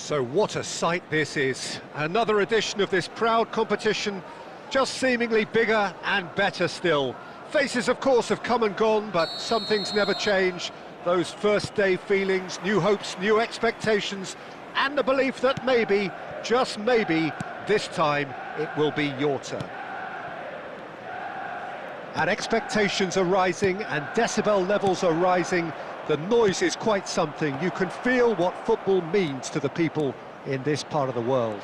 So what a sight this is. Another edition of this proud competition, just seemingly bigger and better still. Faces, of course, have come and gone, but some things never change. Those first day feelings, new hopes, new expectations, and the belief that maybe, just maybe, this time it will be your turn. And expectations are rising and decibel levels are rising. The noise is quite something. You can feel what football means to the people in this part of the world.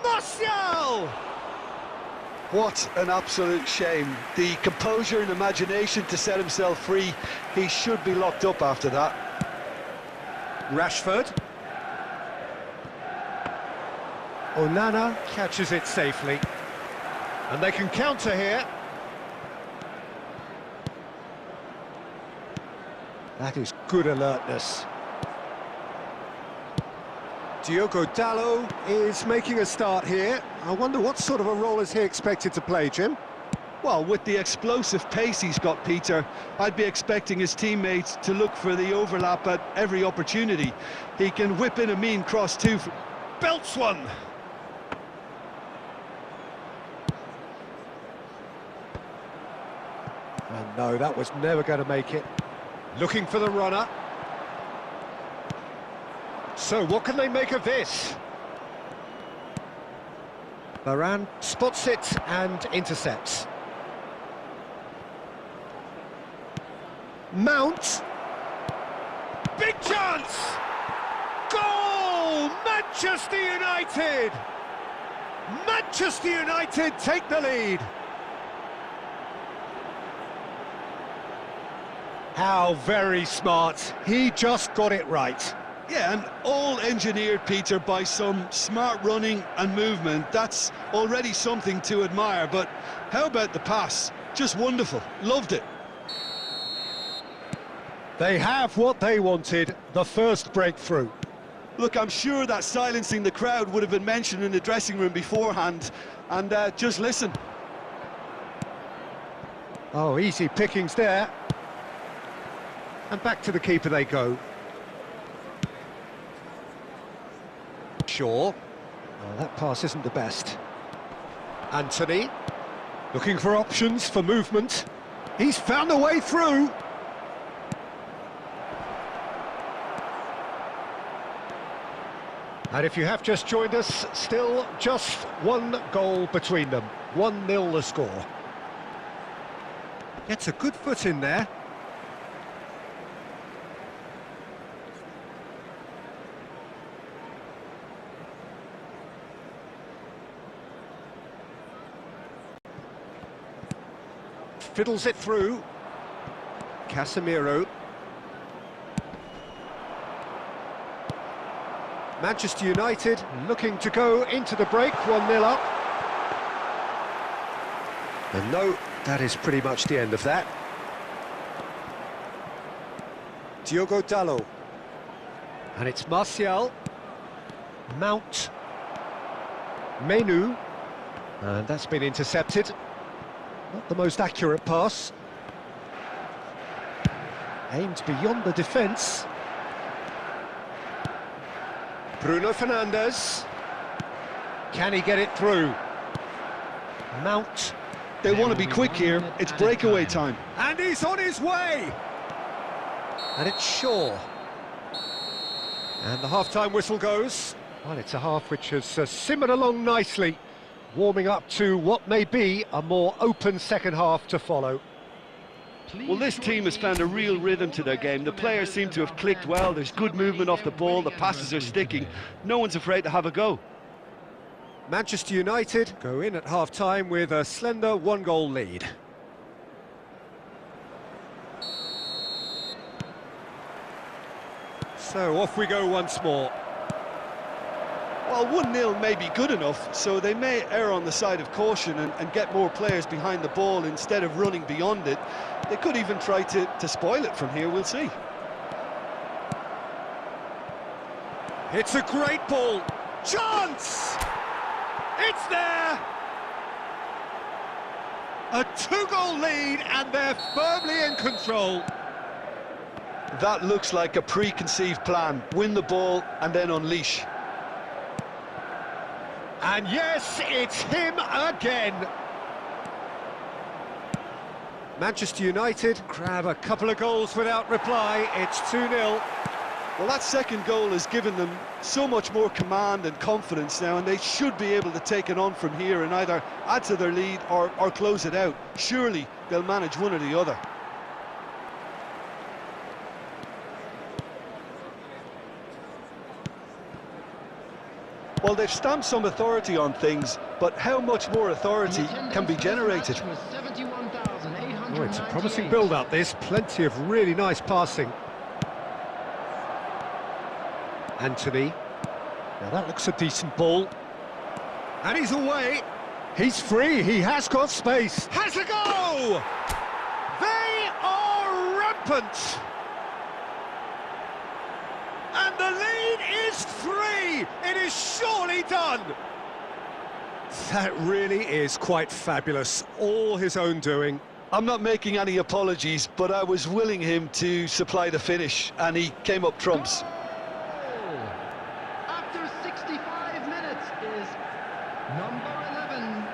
Martial! What an absolute shame. The composure and imagination to set himself free. He should be locked up after that. Rashford. Onana catches it safely. And they can counter here. That is good alertness. Diogo Dalot is making a start here. I wonder what sort of a role is he expected to play, Jim? Well, with the explosive pace he's got, Peter, I'd be expecting his teammates to look for the overlap at every opportunity. He can whip in a mean cross too. Belts one! And no, that was never going to make it. Looking for the runner. So, what can they make of this? Varane spots it and intercepts. Mount. Big chance! Goal! Manchester United! Manchester United take the lead. How very smart. He just got it right. Yeah, and all engineered, Peter, by some smart running and movement. That's already something to admire, but how about the pass? Just wonderful. Loved it. They have what they wanted, the first breakthrough. Look, I'm sure that silencing the crowd would have been mentioned in the dressing room beforehand, and just listen. Oh, easy pickings there. And back to the keeper they go. Shaw. Oh, that pass isn't the best. Anthony, looking for options for movement. He's found a way through. And if you have just joined us, still just one goal between them. 1-0 the score. Gets a good foot in there. Fiddles it through. Casemiro. Manchester United looking to go into the break, 1-0 up. And no, that is pretty much the end of that. Diogo Dalot. And it's Martial. Mount. Menu. And that's been intercepted. Not the most accurate pass. Aimed beyond the defence. Bruno Fernandes. Can he get it through? Mount. They want to be quick here. It's breakaway time. And he's on his way! And it's Shaw. And the half-time whistle goes. Well, it's a half which has simmered along nicely, warming up to what may be a more open second half to follow. Well, this team has found a real rhythm to their game. The players seem to have clicked well. There's good movement off the ball. The passes are sticking. No one's afraid to have a go. Manchester United go in at half-time with a slender 1-goal lead. So off we go once more. Well, 1-0 may be good enough, so they may err on the side of caution and get more players behind the ball instead of running beyond it. They could even try to spoil it from here, we'll see. It's a great ball. Chance! It's there! A 2-goal lead and they're firmly in control. That looks like a preconceived plan. Win the ball and then unleash. And yes, it's him again. Manchester United grab a couple of goals without reply. It's 2-0. Well, that second goal has given them so much more command and confidence now, and they should be able to take it on from here and either add to their lead or close it out. Surely they'll manage one or the other. Well, they've stamped some authority on things, but how much more authority can be generated? Oh, it's a promising build-up, this. Plenty of really nice passing. Anthony. Now that looks a decent ball. And he's away. He's free, he has got space. Has a go! They are rampant! And the lead is 3! It is surely done! That really is quite fabulous. All his own doing. I'm not making any apologies, but I was willing him to supply the finish, and he came up trumps. After 65 minutes is number 11.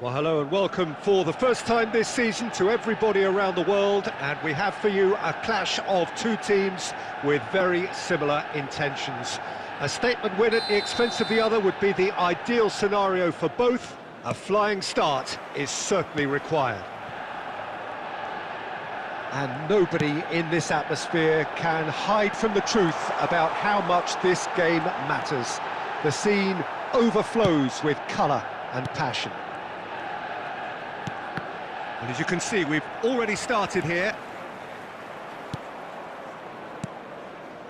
Well, hello and welcome for the first time this season to everybody around the world, and we have for you a clash of two teams with very similar intentions. A statement win at the expense of the other would be the ideal scenario for both. A flying start is certainly required. And nobody in this atmosphere can hide from the truth about how much this game matters. The scene overflows with colour and passion. And as you can see, we've already started here.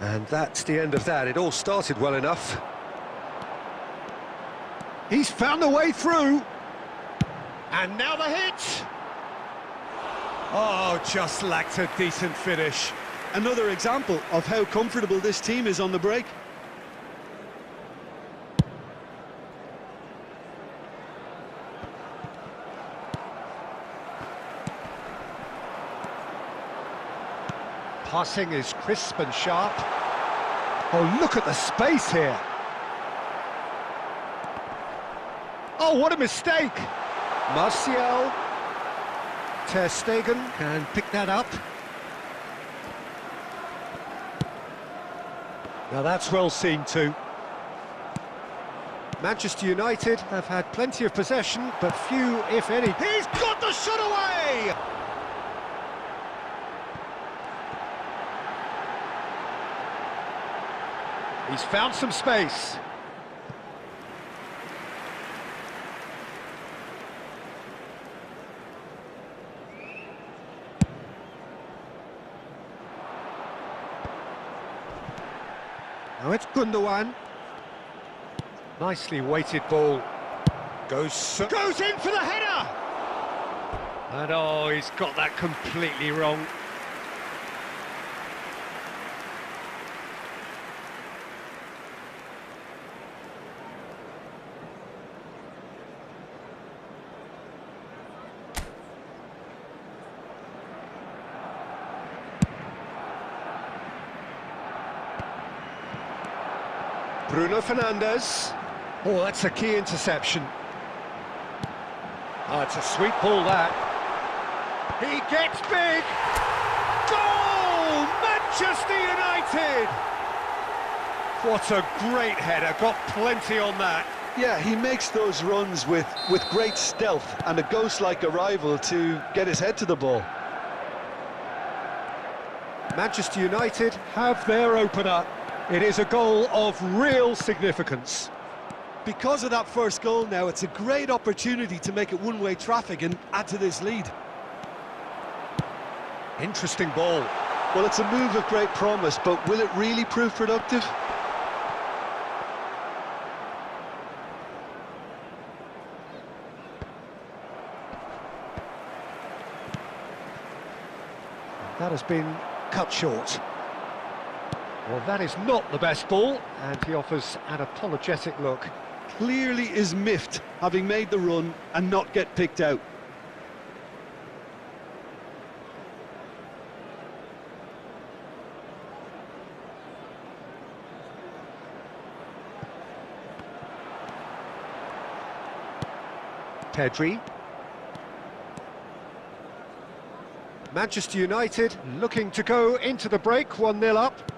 And that's the end of that. It all started well enough. He's found a way through. And now the hit. Oh, just lacked a decent finish. Another example of how comfortable this team is on the break. Passing is crisp and sharp. Oh, look at the space here. Oh, what a mistake. Martial. Ter Stegen can pick that up. Now that's well seen too. Manchester United have had plenty of possession, but few, if any. He's got the shot away! He's found some space. Now it's Gundogan. Nicely weighted ball. Goes in for the header! And oh, he's got that completely wrong. Bruno Fernandes. Oh, that's a key interception. Oh, it's a sweet ball, that. He gets big. Goal! Manchester United! What a great header, got plenty on that. Yeah, he makes those runs with great stealth and a ghost-like arrival to get his head to the ball. Manchester United have their opener. It is a goal of real significance. Because of that first goal now, it's a great opportunity to make it one-way traffic and add to this lead. Interesting ball. Well, it's a move of great promise, but will it really prove productive? That has been cut short. Well, that is not the best ball, and he offers an apologetic look. Clearly is miffed, having made the run and not get picked out. Pedri. Manchester United looking to go into the break, 1-0 up.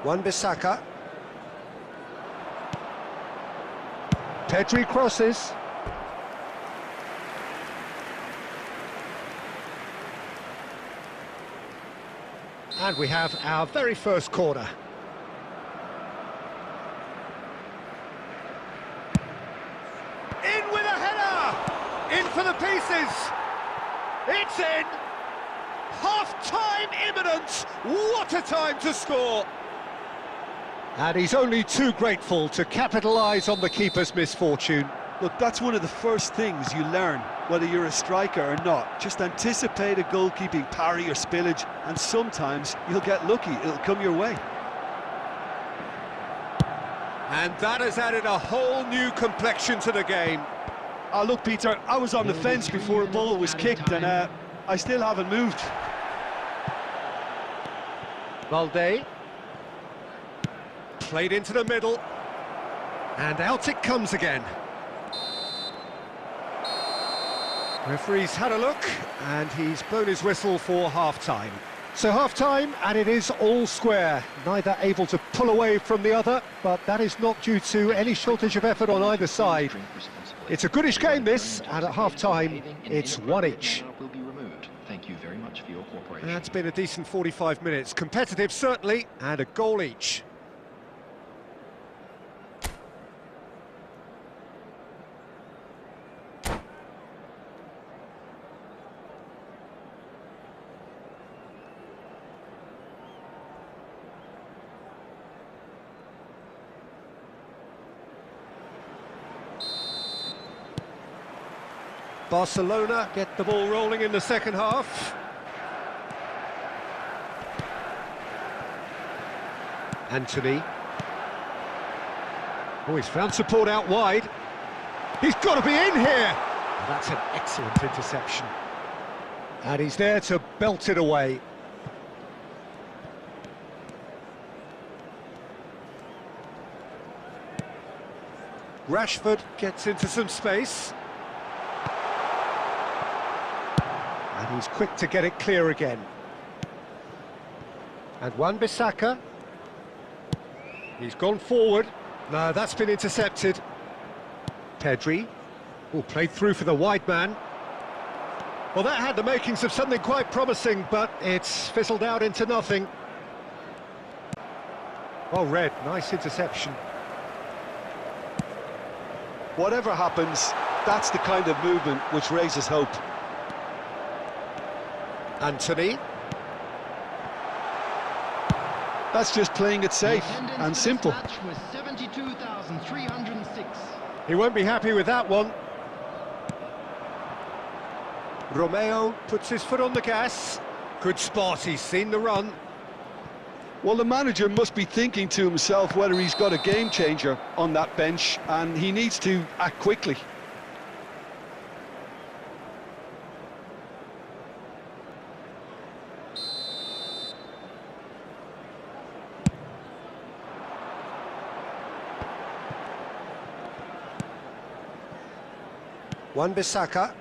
Wan-Bissaka. Pedri crosses. And we have our very first corner. In with a header! In for the pieces! It's in! Half-time imminent! What a time to score! And he's only too grateful to capitalise on the keeper's misfortune. Look, that's one of the first things you learn, whether you're a striker or not. Just anticipate a goalkeeping parry or spillage, and sometimes you'll get lucky, it'll come your way. And that has added a whole new complexion to the game. Oh, look, Peter, I was on the fence before a ball was kicked, and I still haven't moved. Valde. Played into the middle. And out it comes again. Referee's had a look, and he's blown his whistle for half-time. So half-time, and it is all square. Neither able to pull away from the other, but that is not due to any shortage of effort on either side. It's a goodish game, this, and at half-time, it's one each. Thank you very much for your cooperation. That's been a decent 45 minutes. Competitive, certainly, and a goal each. Barcelona get the ball rolling in the second half. Anthony. Oh, he's found support out wide. He's got to be in here! That's an excellent interception. And he's there to belt it away. Rashford gets into some space. And he's quick to get it clear again. And Wan-Bissaka. He's gone forward. No, that's been intercepted. Pedri. Oh, played through for the wide man. Well, that had the makings of something quite promising, but it's fizzled out into nothing. Well read, nice interception. Whatever happens, that's the kind of movement which raises hope. Anthony. That's just playing it safe and simple. Match was 72,306. He won't be happy with that one. Romeo puts his foot on the gas. Good spot, he's seen the run. Well, the manager must be thinking to himself whether he's got a game changer on that bench, and he needs to act quickly. Wan-Bissaka.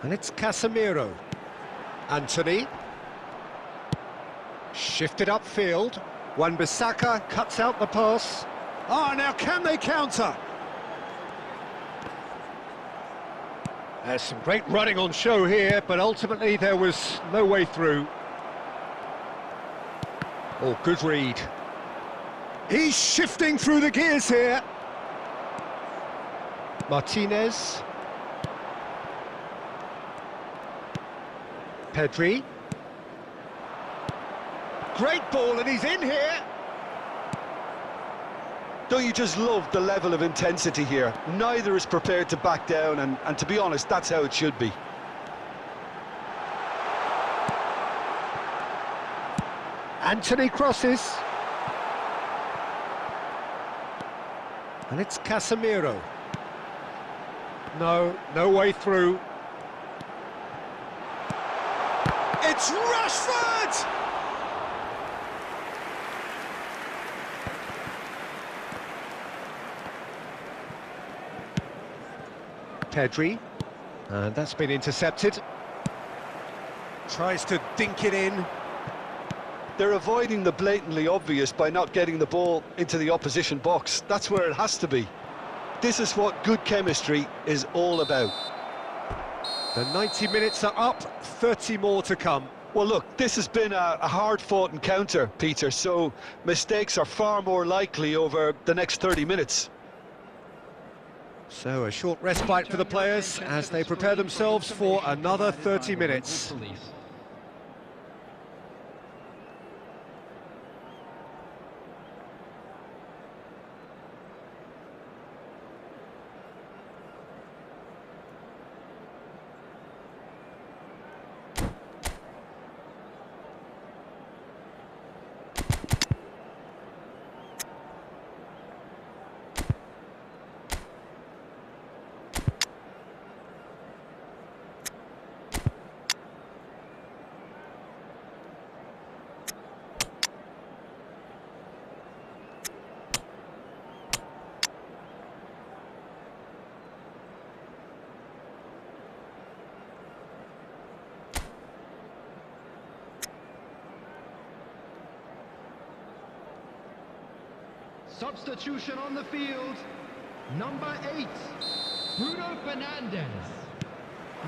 And it's Casemiro. Anthony. Shifted upfield. Wan-Bissaka cuts out the pass. Ah, now can they counter? There's some great running on show here, but ultimately there was no way through. Oh, good read. He's shifting through the gears here. Martinez. Pedri. Great ball, and he's in here. Don't you just love the level of intensity here? Neither is prepared to back down, and to be honest, that's how it should be. Anthony crosses. And it's Casemiro. No way through. It's Rashford! Pedri. And that's been intercepted. Tries to dink it in. They're avoiding the blatantly obvious by not getting the ball into the opposition box. That's where it has to be. This is what good chemistry is all about. The 90 minutes are up, 30 more to come. Well, look, this has been a hard-fought encounter, Peter, so mistakes are far more likely over the next 30 minutes. So a short respite for the players as they prepare themselves for another 30 minutes. Substitution on the field. Number 8, Bruno Fernandes.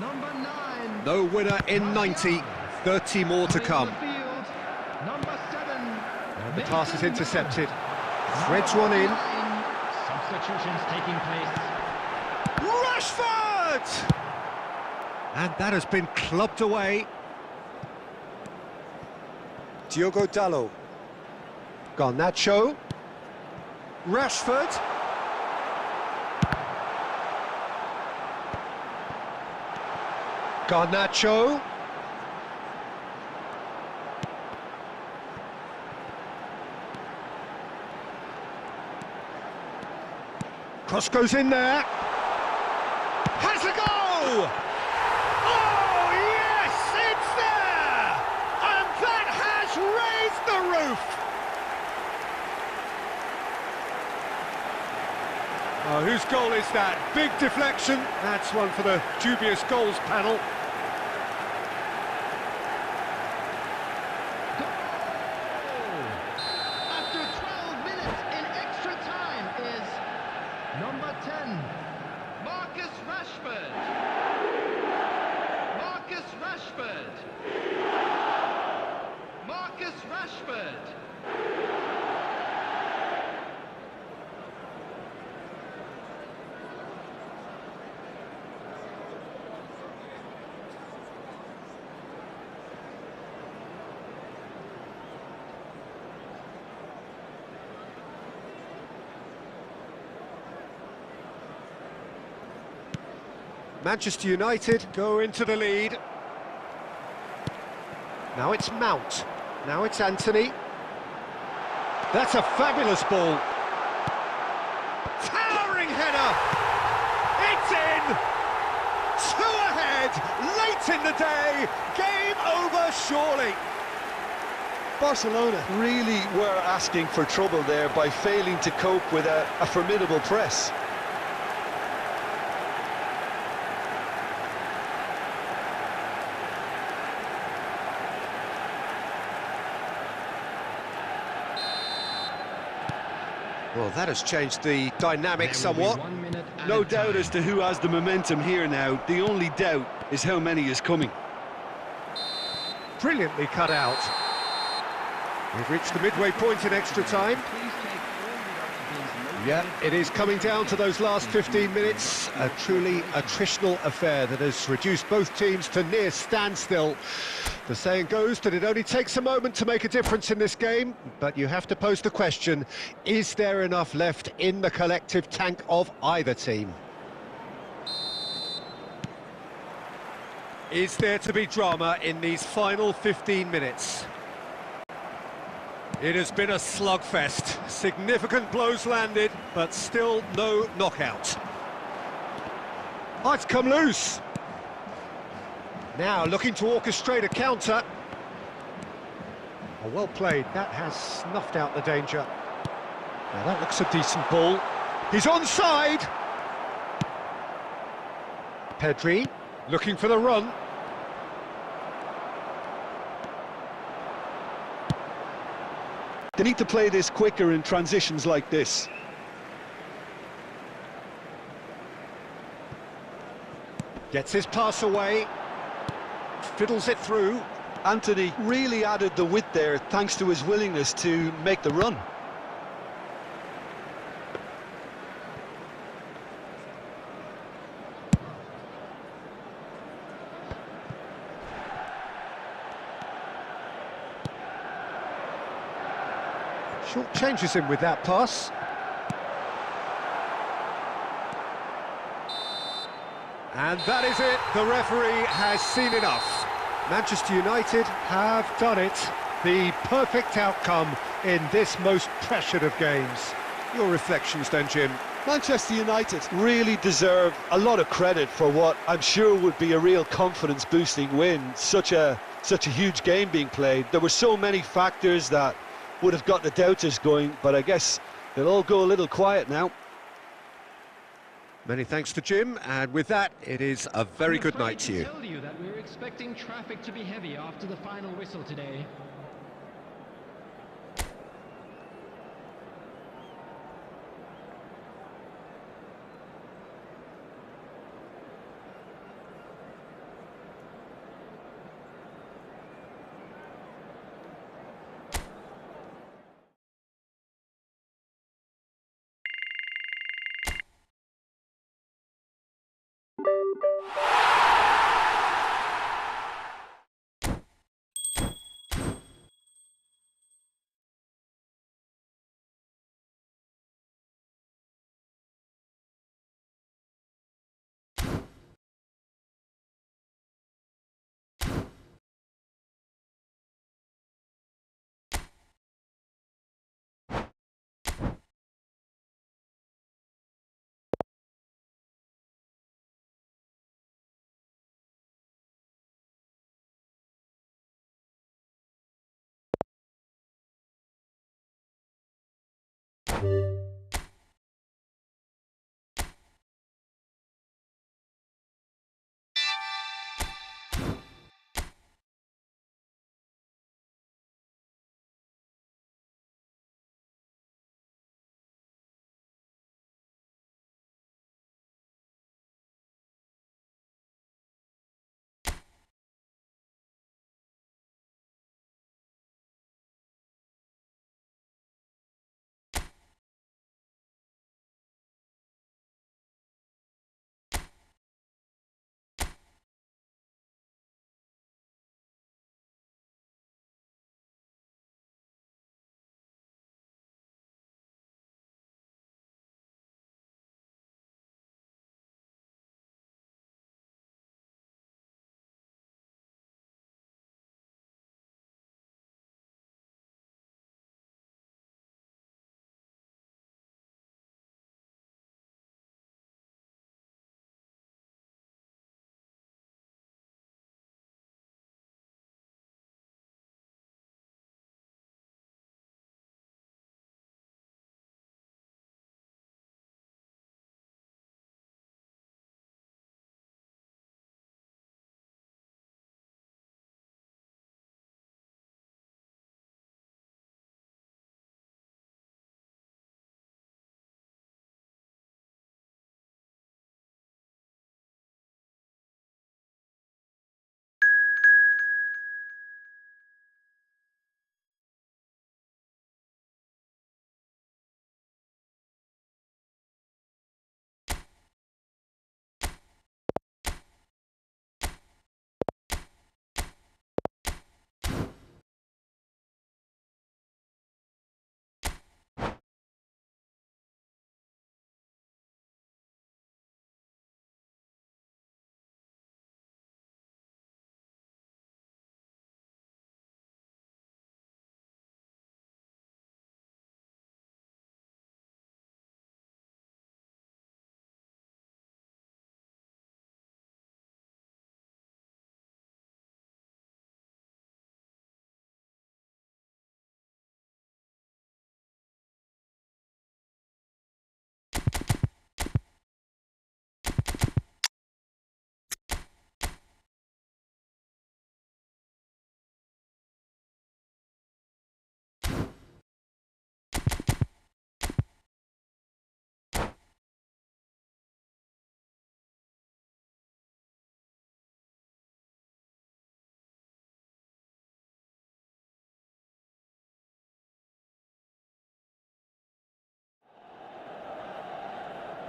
Number 9. No winner in 90, 30 more to come. Number 7. And the pass is intercepted. Threads one in. Substitutions taking place. Rashford! And that has been clubbed away. Diogo Dalot. Garnacho. Rashford. Garnacho. Cross goes in there. Has a go! Oh, yes, it's there! And that has raised the roof! Oh, whose goal is that? Big deflection. That's one for the dubious goals panel. After 12 minutes in extra time is number 10, Marcus Rashford. Marcus Rashford. Marcus Rashford. Manchester United go into the lead. Now it's Mount. Now it's Anthony. That's a fabulous ball. Towering header. It's in. 2 ahead. Late in the day. Game over, surely. Barcelona really were asking for trouble there by failing to cope with a formidable press. Well, that has changed the dynamic somewhat. No doubt as to who has the momentum here now. The only doubt is how many is coming. Brilliantly cut out. We've reached the midway point in extra time. Yeah, it is coming down to those last 15 minutes. A truly attritional affair that has reduced both teams to near standstill. The saying goes that it only takes a moment to make a difference in this game, but you have to pose the question, is there enough left in the collective tank of either team? Is there to be drama in these final 15 minutes? It has been a slugfest. Significant blows landed, but still no knockout. Oh, it's come loose. Now looking to orchestrate a counter. Oh, well played. That has snuffed out the danger. Now that looks a decent ball. He's onside. Pedri looking for the run. They need to play this quicker in transitions like this. Gets his pass away. Fiddles it through. Anthony really added the width there thanks to his willingness to make the run. Short changes him with that pass. And that is it. The referee has seen enough. Manchester United have done it. The perfect outcome in this most pressured of games. Your reflections then, Jim? Manchester United really deserve a lot of credit for what I'm sure would be a real confidence-boosting win. Such a huge game being played. There were so many factors that would have got the doubters going, but I guess they'll all go a little quiet now. Many thanks to Jim, and with that, it is a very good night to you. Tell you that we're expecting traffic to be heavy after the final whistle today.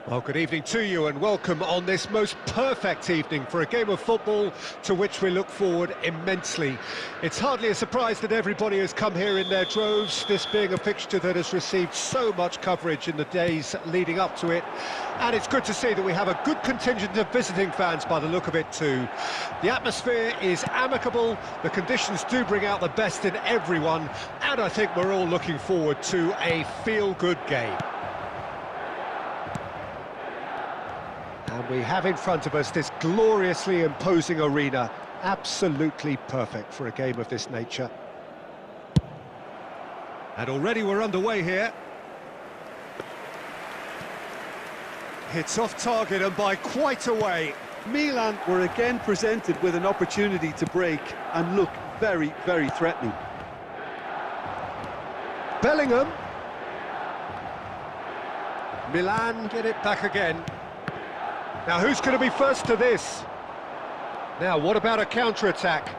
Well, good evening to you and welcome on this most perfect evening for a game of football to which we look forward immensely. It's hardly a surprise that everybody has come here in their droves, this being a fixture that has received so much coverage in the days leading up to it. And it's good to see that we have a good contingent of visiting fans by the look of it too. The atmosphere is amicable, the conditions do bring out the best in everyone, and I think we're all looking forward to a feel-good game. And we have in front of us this gloriously imposing arena, absolutely perfect for a game of this nature. And already we're underway here. Hits off target and by quite a way. Milan were again presented with an opportunity to break and look very, very threatening. Bellingham. Milan get it back again. Now, who's going to be first to this? Now, what about a counter-attack?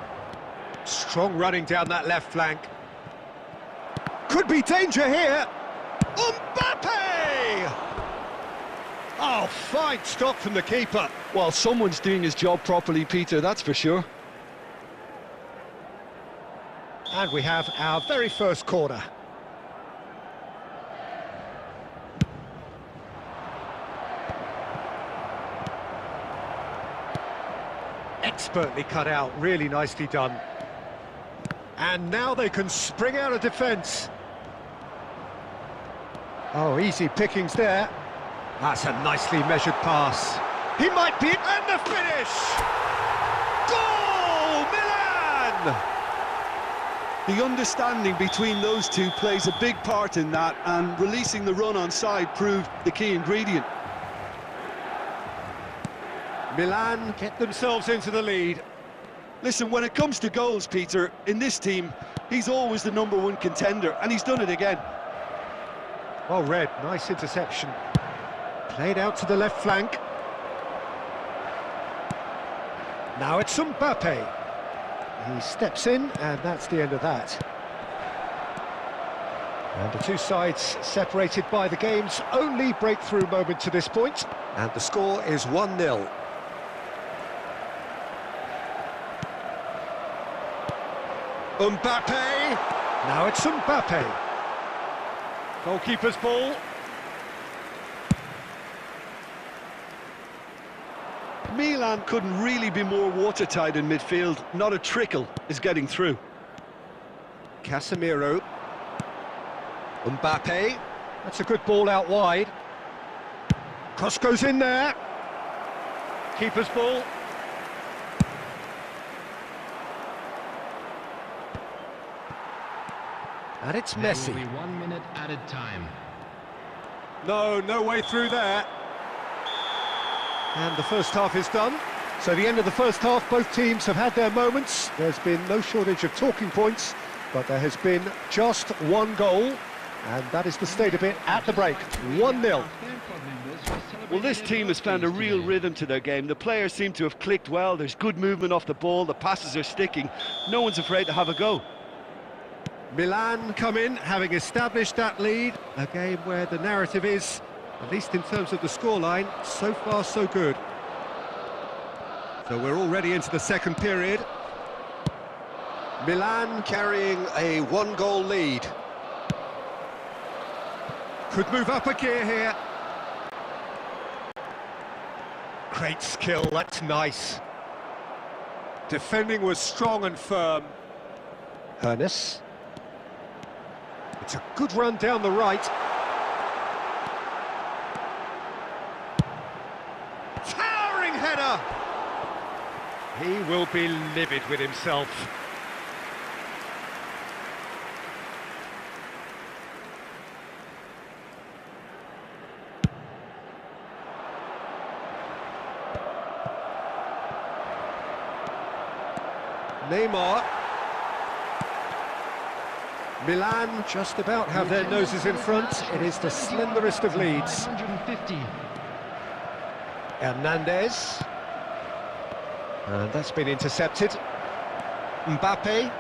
Strong running down that left flank. Could be danger here. Mbappe! Oh, fine stop from the keeper. Well, someone's doing his job properly, Peter, that's for sure. And we have our very first corner. Expertly cut out, really nicely done. And now they can spring out of defence. Oh, easy pickings there. That's a nicely measured pass. He might be... And the finish! Goal, Milan! The understanding between those two plays a big part in that, and releasing the run on side proved the key ingredient. Milan get themselves into the lead. Listen, when it comes to goals, Peter, in this team, he's always the #1 contender, and he's done it again. Well read, nice interception. Played out to the left flank. Now it's Mbappe. He steps in, and that's the end of that. And the two sides separated by the game's only breakthrough moment to this point. And the score is 1-0. Mbappe. Now it's Mbappe. Goalkeeper's ball. Milan couldn't really be more watertight in midfield. Not a trickle is getting through. Casemiro. Mbappe. That's a good ball out wide. Cross goes in there. Keeper's ball. And it's Messi. There will be 1 minute added time. No way through there. And the first half is done. So the end of the first half, both teams have had their moments. There's been no shortage of talking points, but there has been just one goal, and that is the state of it at the break. 1-0. Well, this team has found a real rhythm to their game. The players seem to have clicked well. There's good movement off the ball. The passes are sticking. No one's afraid to have a go. Milan come in, having established that lead. A game where the narrative is, at least in terms of the scoreline, so far so good. So we're already into the second period. Milan carrying a 1-goal lead. Could move up a gear here. Great skill, that's nice. Defending was strong and firm. Hernes. It's a good run down the right. Towering header! He will be livid with himself. Neymar. Milan just about have their noses in front. It is the slenderest of leads. 150. Hernandez. And that's been intercepted. Mbappe.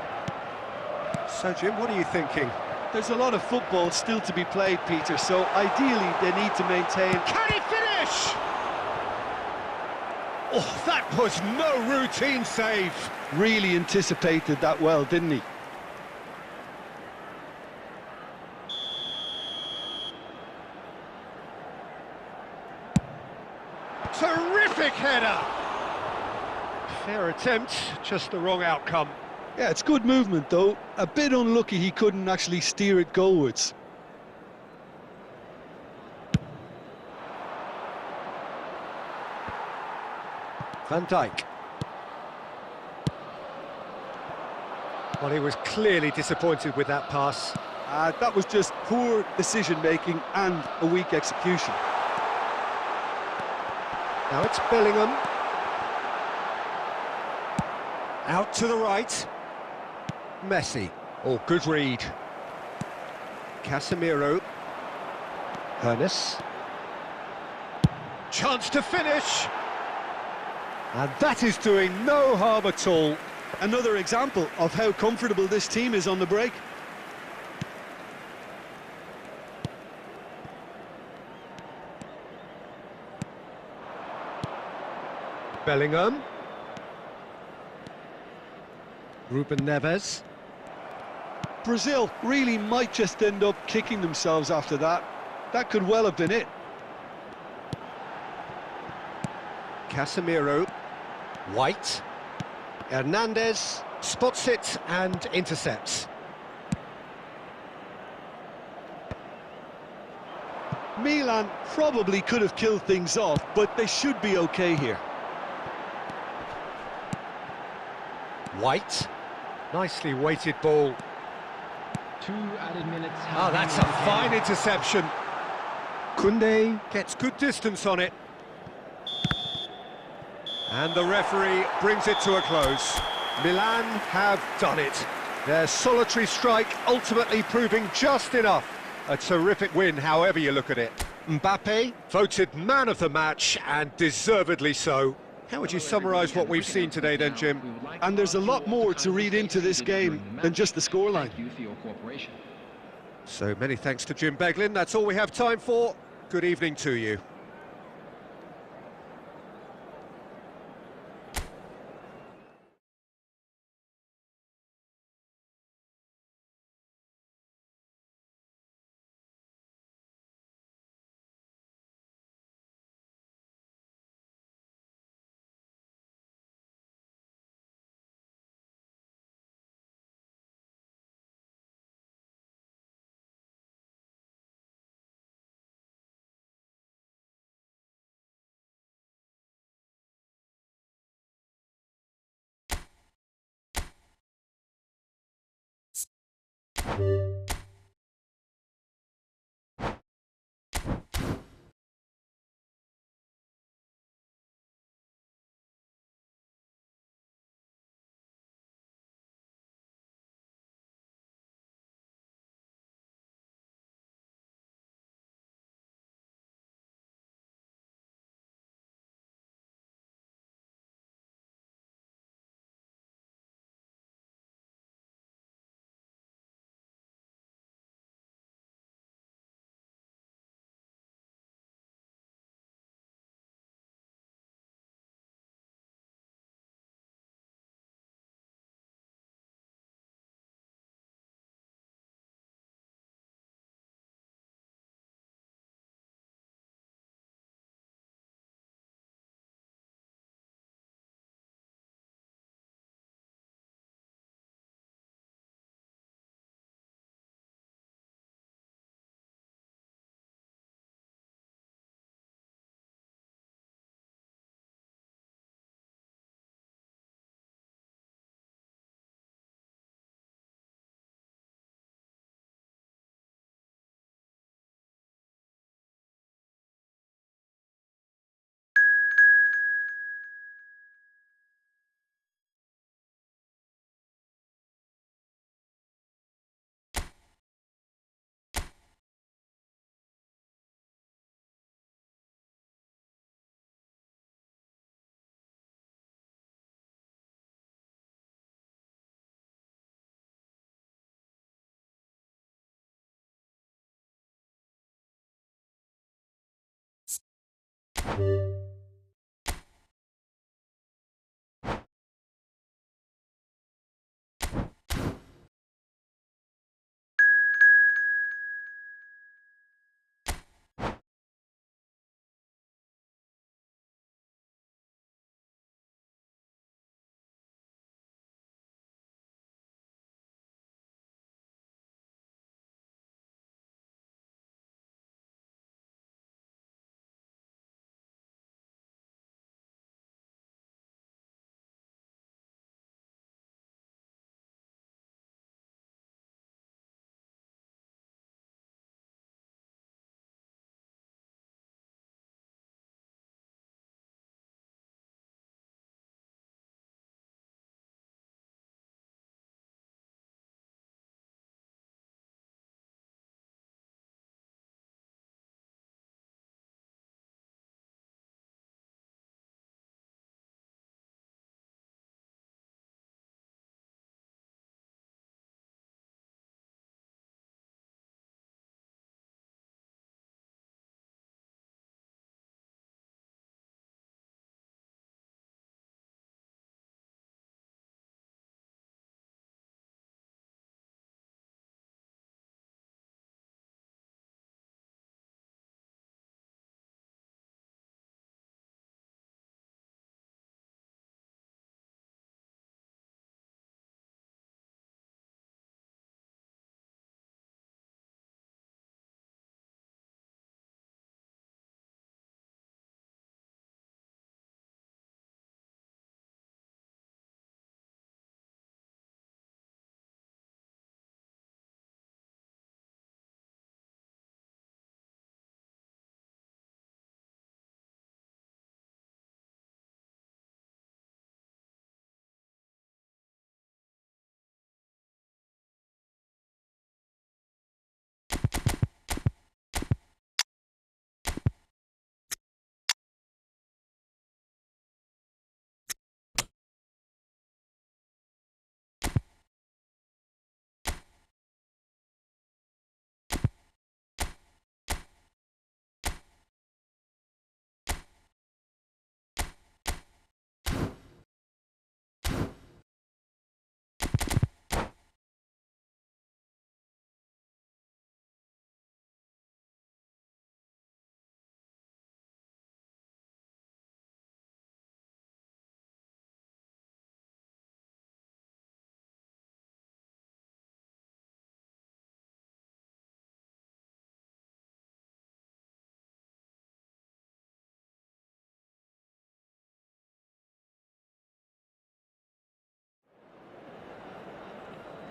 So, Jim, what are you thinking? There's a lot of football still to be played, Peter, so ideally they need to maintain... Can he finish? Oh, that was no routine save. Really anticipated that well, didn't he? Terrific header! Fair attempt, just the wrong outcome. Yeah, it's good movement, though. A bit unlucky he couldn't actually steer it goalwards. Van Dijk. Well, he was clearly disappointed with that pass. That was just poor decision-making and a weak execution. Now it's Bellingham. Out to the right. Messi. Oh, good read. Casemiro. Hernes. Chance to finish. And that is doing no harm at all. Another example of how comfortable this team is on the break. Bellingham. Ruben Neves. Brazil really might just end up kicking themselves after that. That could well have been it. Casemiro. White. Hernandez spots it and intercepts. Milan probably could have killed things off, but they should be okay here. White. Nicely weighted ball. 2 added minutes. Oh, that's a fine interception. Kunde gets good distance on it. And the referee brings it to a close. Milan have done it. Their solitary strike ultimately proving just enough. A terrific win, however you look at it. Mbappe voted man of the match, and deservedly so. How would you summarise what we've seen today then, Jim? And there's a lot more to read into this game than just the scoreline. Thank you for your cooperation. So many thanks to Jim Beglin. That's all we have time for. Good evening to you.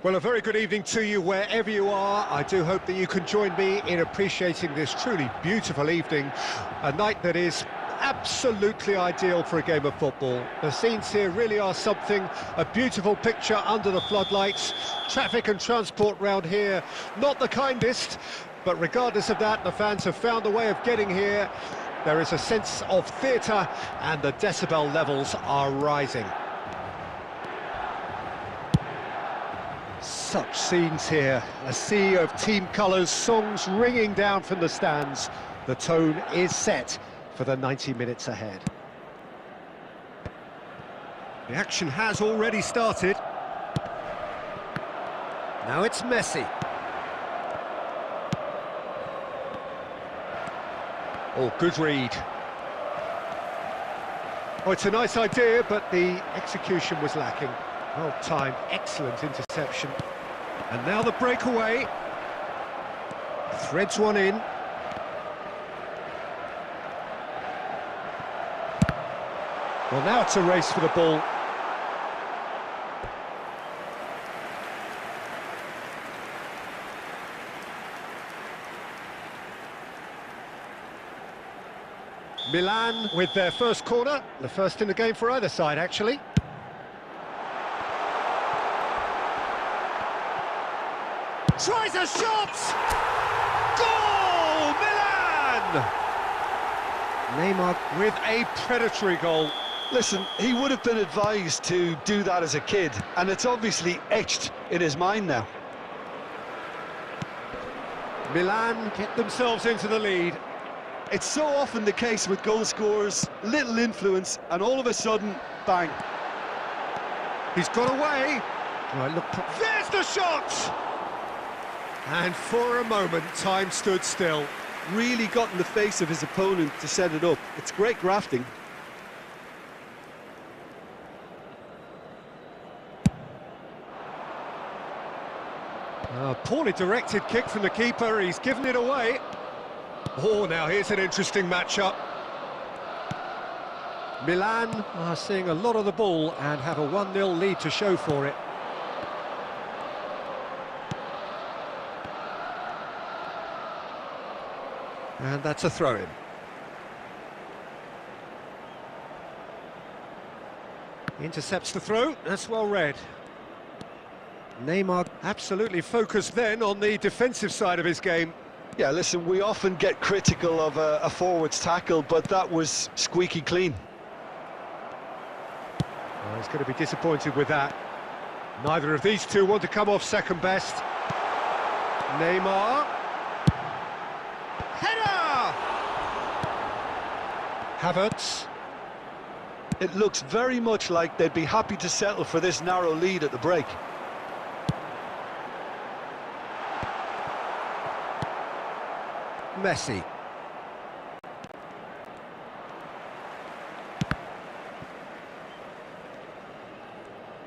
Well, a very good evening to you wherever you are. I do hope that you can join me in appreciating this truly beautiful evening, a night that is absolutely ideal for a game of football. The scenes here really are something, a beautiful picture under the floodlights. Traffic and transport round here, not the kindest, but regardless of that, the fans have found a way of getting here. There is a sense of theatre and the decibel levels are rising. Such scenes here, a sea of team colours, songs ringing down from the stands. The tone is set for the 90 minutes ahead. The action has already started. Now it's Messi. Oh, good read. Oh, it's a nice idea, but the execution was lacking. Well timed, excellent interception. And now the breakaway. Threads one in. Well, now it's a race for the ball. Milan with their first corner, the first in the game for either side, actually. Tries a shot! Goal! Milan! Neymar with a predatory goal. Listen, he would have been advised to do that as a kid, and it's obviously etched in his mind now. Milan get themselves into the lead. It's so often the case with goal scorers, little influence, and all of a sudden, bang. He's got away. Right, look, there's the shot! And for a moment, time stood still. Really got in the face of his opponent to set it up. It's great grafting. Poorly directed kick from the keeper, he's given it away. Oh, now here's an interesting matchup. Milan are seeing a lot of the ball and have a 1-0 lead to show for it. And that's a throw-in. Intercepts the throw, that's well read. Neymar absolutely focused then on the defensive side of his game. Yeah, listen, we often get critical of a forward's tackle, but that was squeaky clean. Oh, he's going to be disappointed with that. Neither of these two want to come off second best. Neymar. Header! Havertz. It looks very much like they'd be happy to settle for this narrow lead at the break. Messi.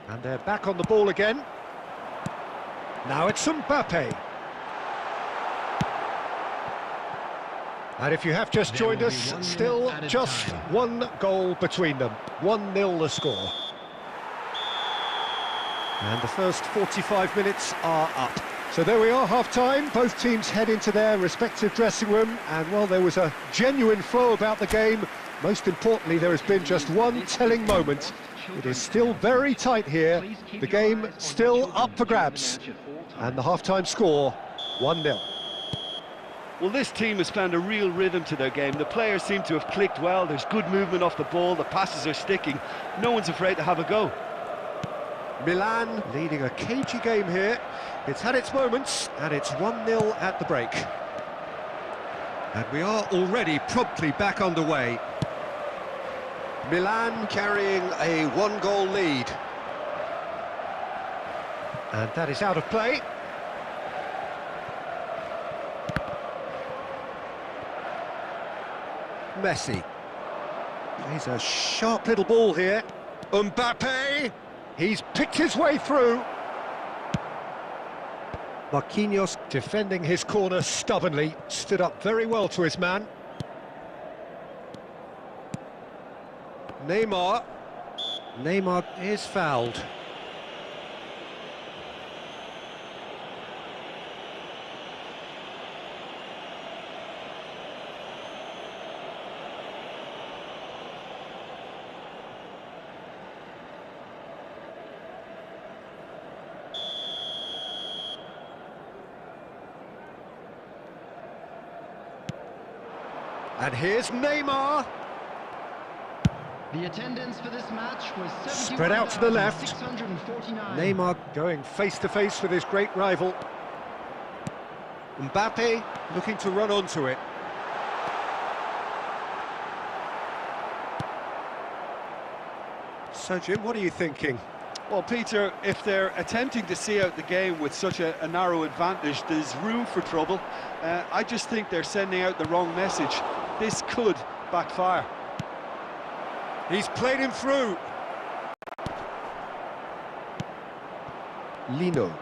And they're back on the ball again. Now it's Mbappe. And if you have just joined us, still just one goal between them. 1-0 the score. And the first 45 minutes are up. So there we are, half-time. Both teams head into their respective dressing room, and while there was a genuine flow about the game, most importantly, there has been just one telling moment. It is still very tight here. The game still up for grabs. And the half-time score, 1-0. Well, this team has found a real rhythm to their game. The players seem to have clicked well. There's good movement off the ball. The passes are sticking. No one's afraid to have a go. Milan leading a cagey game here. It's had its moments, and it's 1-0 at the break. And we are already promptly back underway. Milan carrying a 1-goal lead. And that is out of play. Messi. He's a sharp little ball here. Mbappe! He's picked his way through. Marquinhos defending his corner stubbornly, stood up very well to his man. Neymar is fouled. And here's Neymar. The attendance for this match was Spread out to the left. 71,649. Neymar going face-to-face with his great rival. Mbappe looking to run onto it. So, Jim, what are you thinking? Well, Peter, if they're attempting to see out the game with such a narrow advantage, there's room for trouble. I just think they're sending out the wrong message. This could backfire. He's played him through. Lino.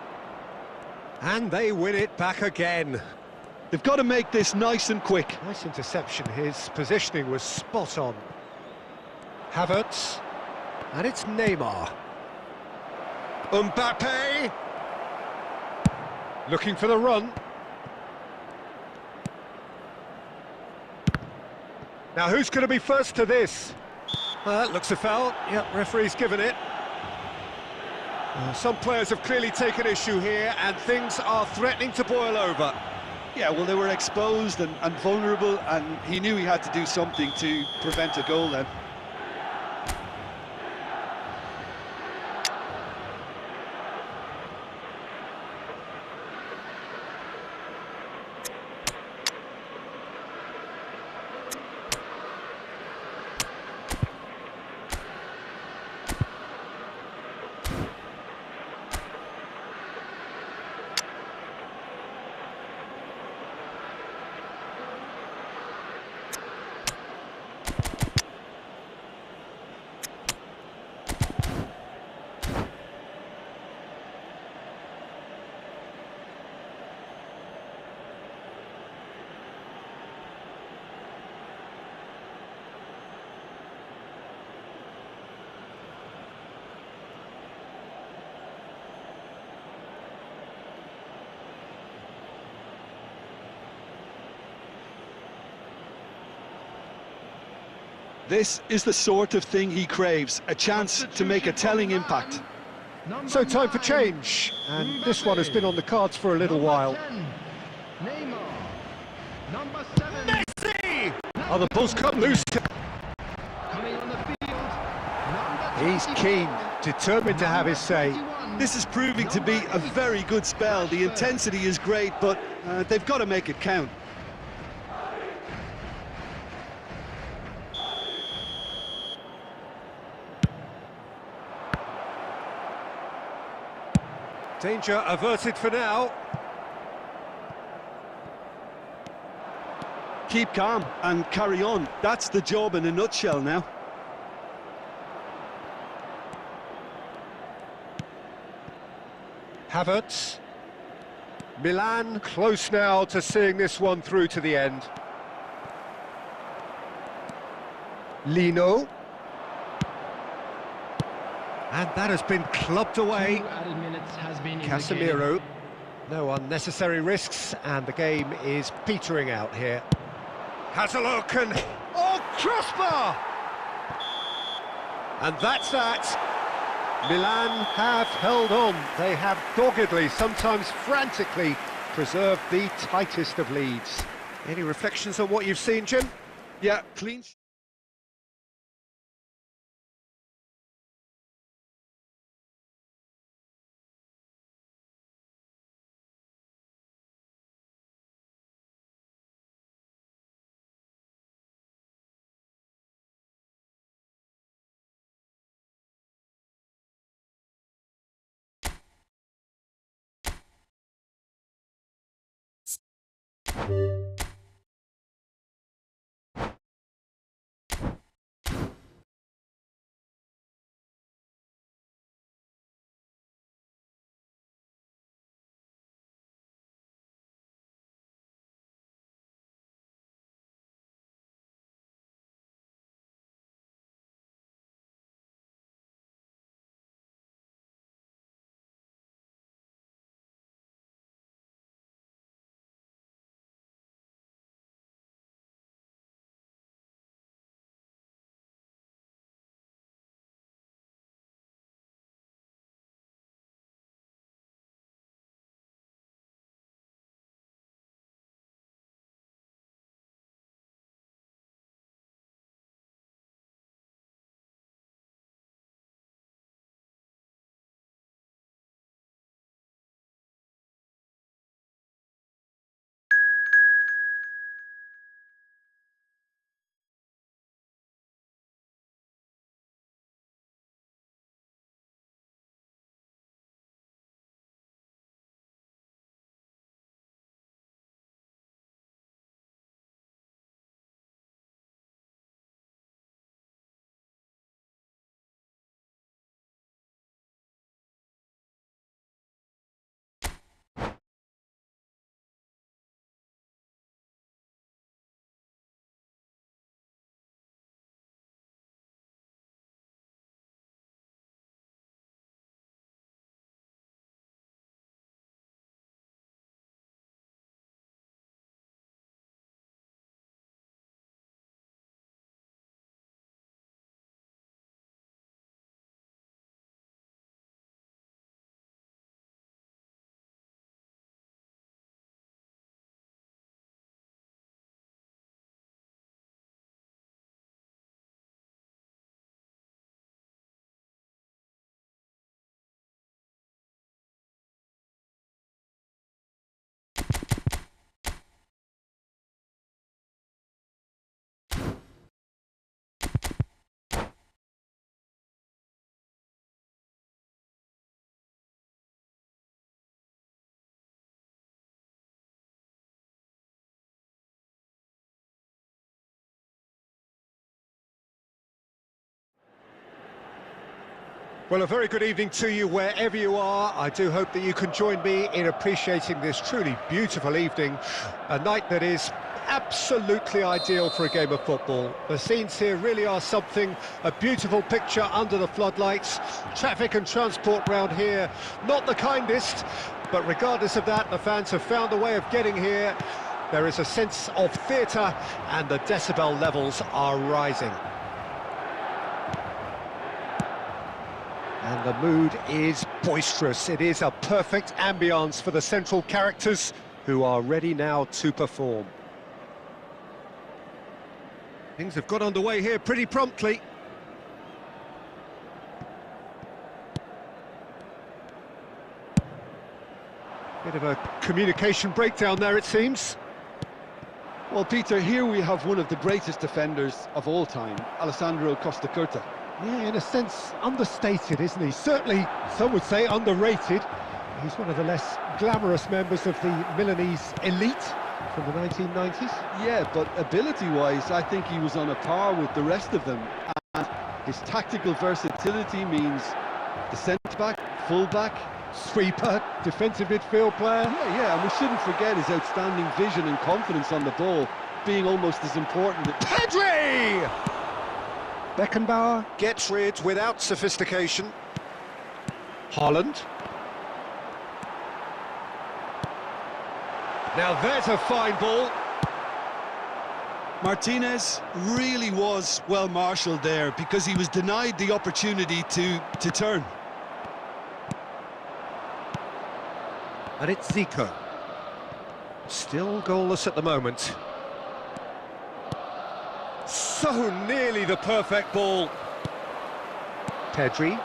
And they win it back again. They've got to make this nice and quick. Nice interception. His positioning was spot on. Havertz. And it's Neymar. Mbappe. Looking for the run. Now who's going to be first to this? That looks a foul. Yep, referee's given it. Some players have clearly taken issue here, and things are threatening to boil over. Yeah, well, they were exposed and vulnerable, and he knew he had to do something to prevent a goal then. This is the sort of thing he craves, a chance to make a telling impact. So time for change, and this one has been on the cards for a little while. Neymar. Number 7. Messi! Oh, the ball's come loose. Coming on the field. He's keen, determined to have his say. This is proving to be a very good spell. The intensity is great, but they've got to make it count. Danger averted for now. Keep calm and carry on. That's the job in a nutshell now. Havertz. Milan close now to seeing this one through to the end. Lino. And that has been clubbed away. 2 added minutes has been Casemiro. No unnecessary risks, and the game is petering out here. Has a look and... oh, crossbar! And that's that. Milan have held on. They have doggedly, sometimes frantically, preserved the tightest of leads. Any reflections on what you've seen, Jim? Yeah, clean. Well, a very good evening to you wherever you are. I do hope that you can join me in appreciating this truly beautiful evening, a night that is absolutely ideal for a game of football. The scenes here really are something, a beautiful picture under the floodlights. Traffic and transport round here, not the kindest, but regardless of that, the fans have found a way of getting here. There is a sense of theatre and the decibel levels are rising. And the mood is boisterous. It is a perfect ambience for the central characters who are ready now to perform. Things have got underway here pretty promptly. Bit of a communication breakdown there, it seems. Well, Peter, here we have one of the greatest defenders of all time, Alessandro Costa Curta. Yeah, in a sense, understated, isn't he? Certainly, some would say underrated. He's one of the less glamorous members of the Milanese elite from the 1990s. Yeah, but ability-wise, I think he was on a par with the rest of them. And his tactical versatility means the centre-back, full-back, Sweeper, defensive midfield player. Yeah, and we shouldn't forget his outstanding vision and confidence on the ball being almost as important. Pedri! Beckenbauer gets rid without sophistication. Haaland. Now there's a fine ball. Martinez really was well marshalled there because he was denied the opportunity to turn. And it's Zico. Still goalless at the moment. So nearly the perfect ball. Pedri.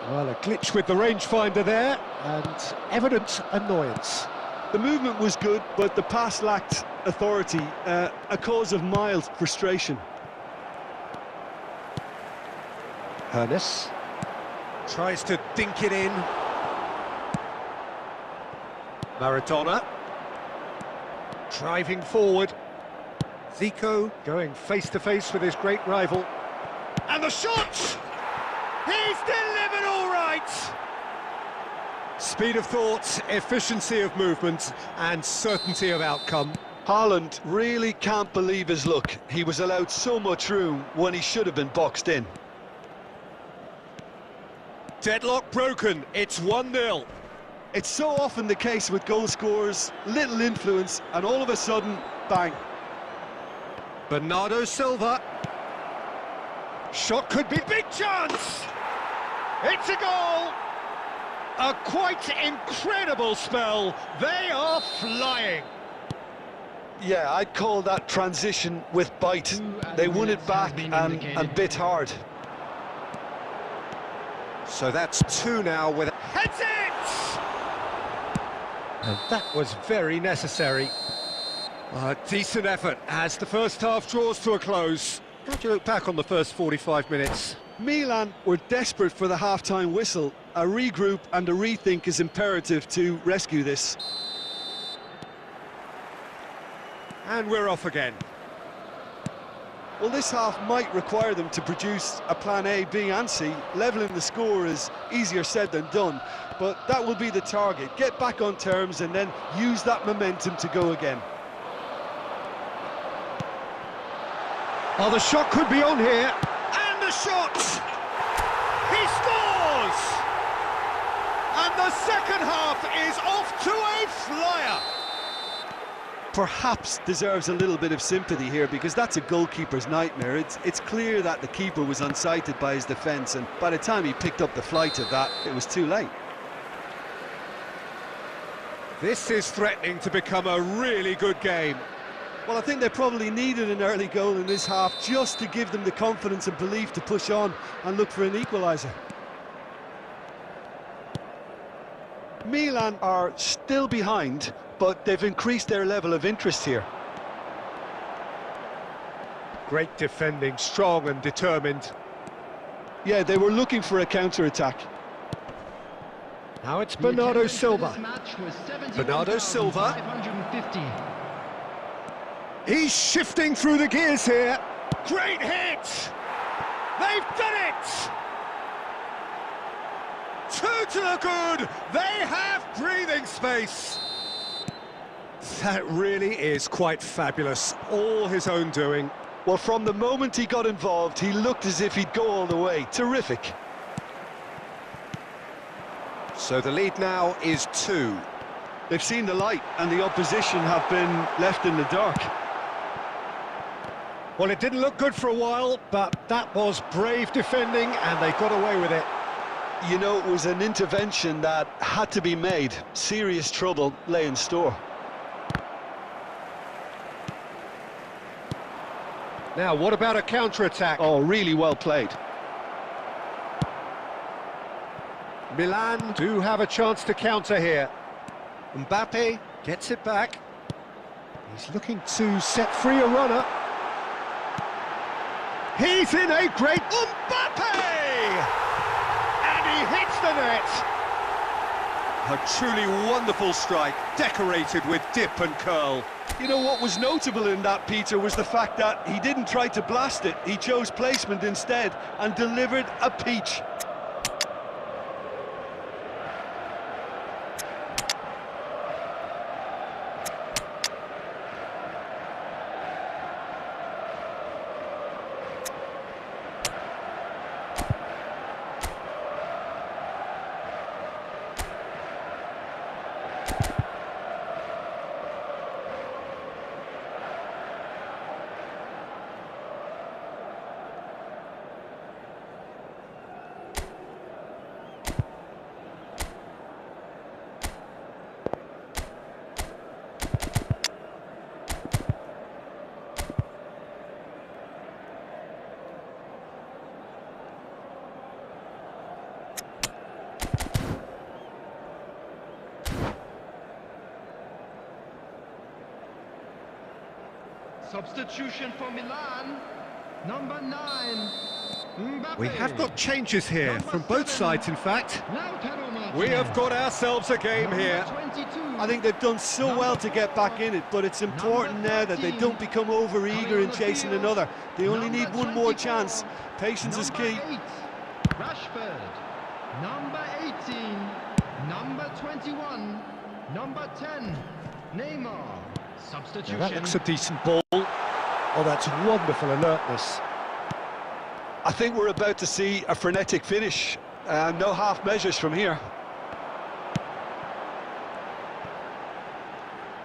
Well, a glitch with the rangefinder there, and evident annoyance. The movement was good, but the pass lacked authority, a cause of mild frustration. Hernes tries to dink it in. Maradona driving forward. Zico going face-to-face with his great rival. And the shot! He's delivered all right! Speed of thought, efficiency of movement, and certainty of outcome. Haaland really can't believe his luck. He was allowed so much room when he should have been boxed in. Deadlock broken, it's 1-0. It's so often the case with goal scorers, little influence, and all of a sudden, bang. Bernardo Silva. Shot could be big chance! It's a goal! A quite incredible spell. They are flying. Yeah, I'd call that transition with bite. They won it back and bit hard. So that's 2 now with... Heads it! And that was very necessary. A decent effort as the first half draws to a close. How do you look back on the first 45 minutes? Milan were desperate for the half-time whistle. A regroup and a rethink is imperative to rescue this. And we're off again. Well, this half might require them to produce a plan A, B and C. Levelling the score is easier said than done, but that will be the target. Get back on terms and then use that momentum to go again. Oh, the shot could be on here. And the shot! He scores! And the second half is off to a flyer. Perhaps deserves a little bit of sympathy here because that's a goalkeeper's nightmare. It's clear that the keeper was unsighted by his defence, and by the time he picked up the flight of that, it was too late. This is threatening to become a really good game. Well, I think they probably needed an early goal in this half just to give them the confidence and belief to push on and look for an equaliser. Milan are still behind, but they've increased their level of interest here. Great defending, strong and determined. Yeah, they were looking for a counter-attack. Now it's Bernardo Silva. Bernardo Silva. He's shifting through the gears here. Great hit! They've done it! Two to the good! They have breathing space! That really is quite fabulous. All his own doing. Well, from the moment he got involved, he looked as if he'd go all the way. Terrific. So the lead now is 2. They've seen the light, and the opposition have been left in the dark. Well, it didn't look good for a while, but that was brave defending, and they got away with it. You know, it was an intervention that had to be made. Serious trouble lay in store. Now, what about a counter-attack? Oh, really well played. Milan do have a chance to counter here. Mbappe gets it back. He's looking to set free a runner. He's in a great... Mbappe! And he hits the net! A truly wonderful strike, decorated with dip and curl. You know, what was notable in that, Peter, was the fact that he didn't try to blast it. He chose placement instead and delivered a peach. Substitution for Milan, number 9, Mbappe. We have got changes here, Number from both 7, sides, in fact. Lautaro Martinez. We have got ourselves a game Number here. 22, I think they've done so well to get back in it, but it's important now that they don't become over-eager in chasing another. They only need one more chance. Patience is key. Number 8, Rashford. Number 18, number 21, number 10, Neymar. Substitution. Now that looks a decent ball. Oh, that's wonderful alertness. I think we're about to see a frenetic finish. No half measures from here.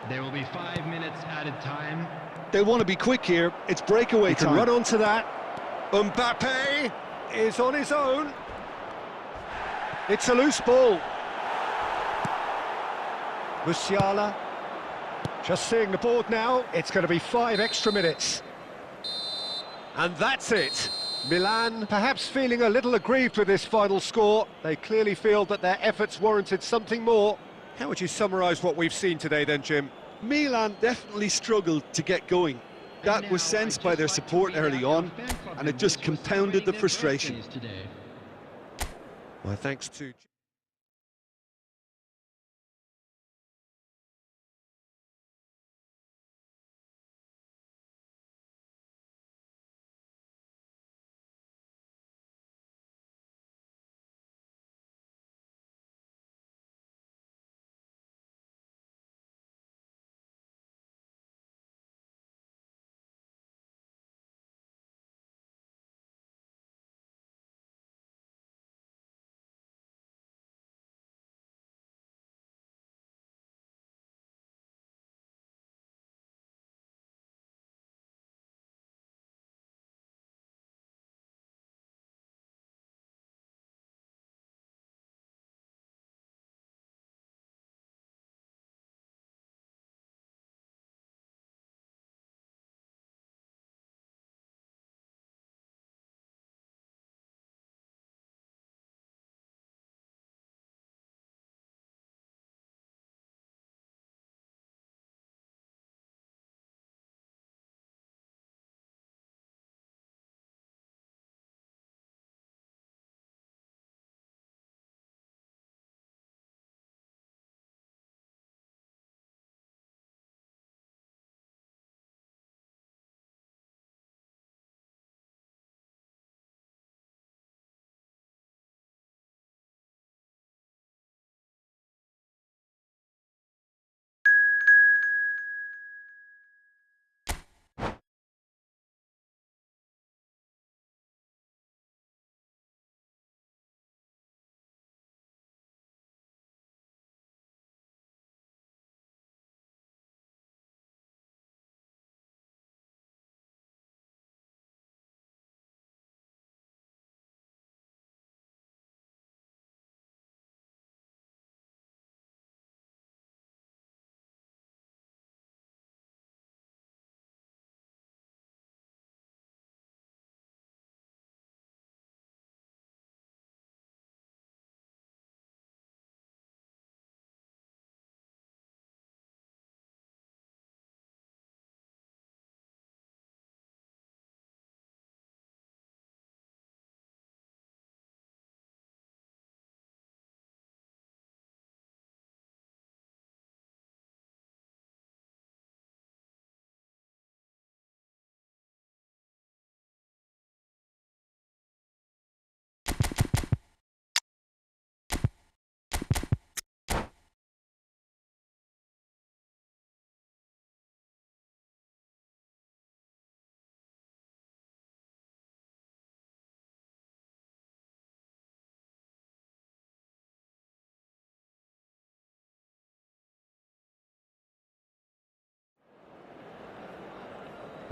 There will be 5 minutes added time. They want to be quick here. It's breakaway He can time. run onto that. Mbappe is on his own. It's a loose ball. Musiala. Just seeing the board now, it's going to be 5 extra minutes. And that's it. Milan perhaps feeling a little aggrieved with this final score. They clearly feel that their efforts warranted something more. How would you summarise what we've seen today then, Jim? Milan definitely struggled to get going. That was sensed by their support early on, and it just compounded the frustration. Well, thanks to...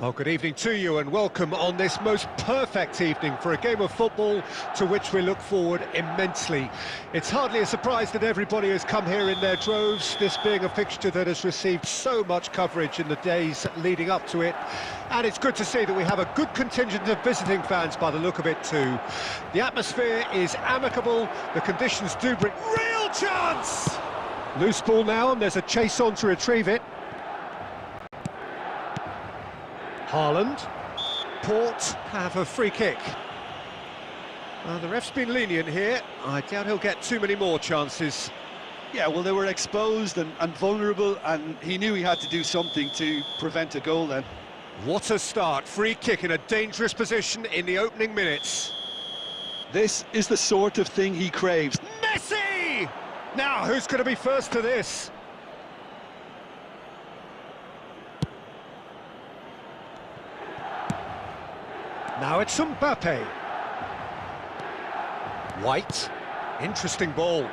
Well, good evening to you and welcome on this most perfect evening for a game of football to which we look forward immensely. It's hardly a surprise that everybody has come here in their droves, this being a fixture that has received so much coverage in the days leading up to it. And it's good to see that we have a good contingent of visiting fans by the look of it too. The atmosphere is amicable, the conditions do bring real chance! Loose ball now and there's a chase on to retrieve it. Haaland. Port have a free kick. The ref's been lenient here. I doubt he'll get too many more chances. Yeah, well, they were exposed and vulnerable, and he knew he had to do something to prevent a goal then. What a start. Free kick in a dangerous position in the opening minutes. This is the sort of thing he craves. Messi! Now, who's going to be first to this? Now it's Mbappe. White. Interesting ball.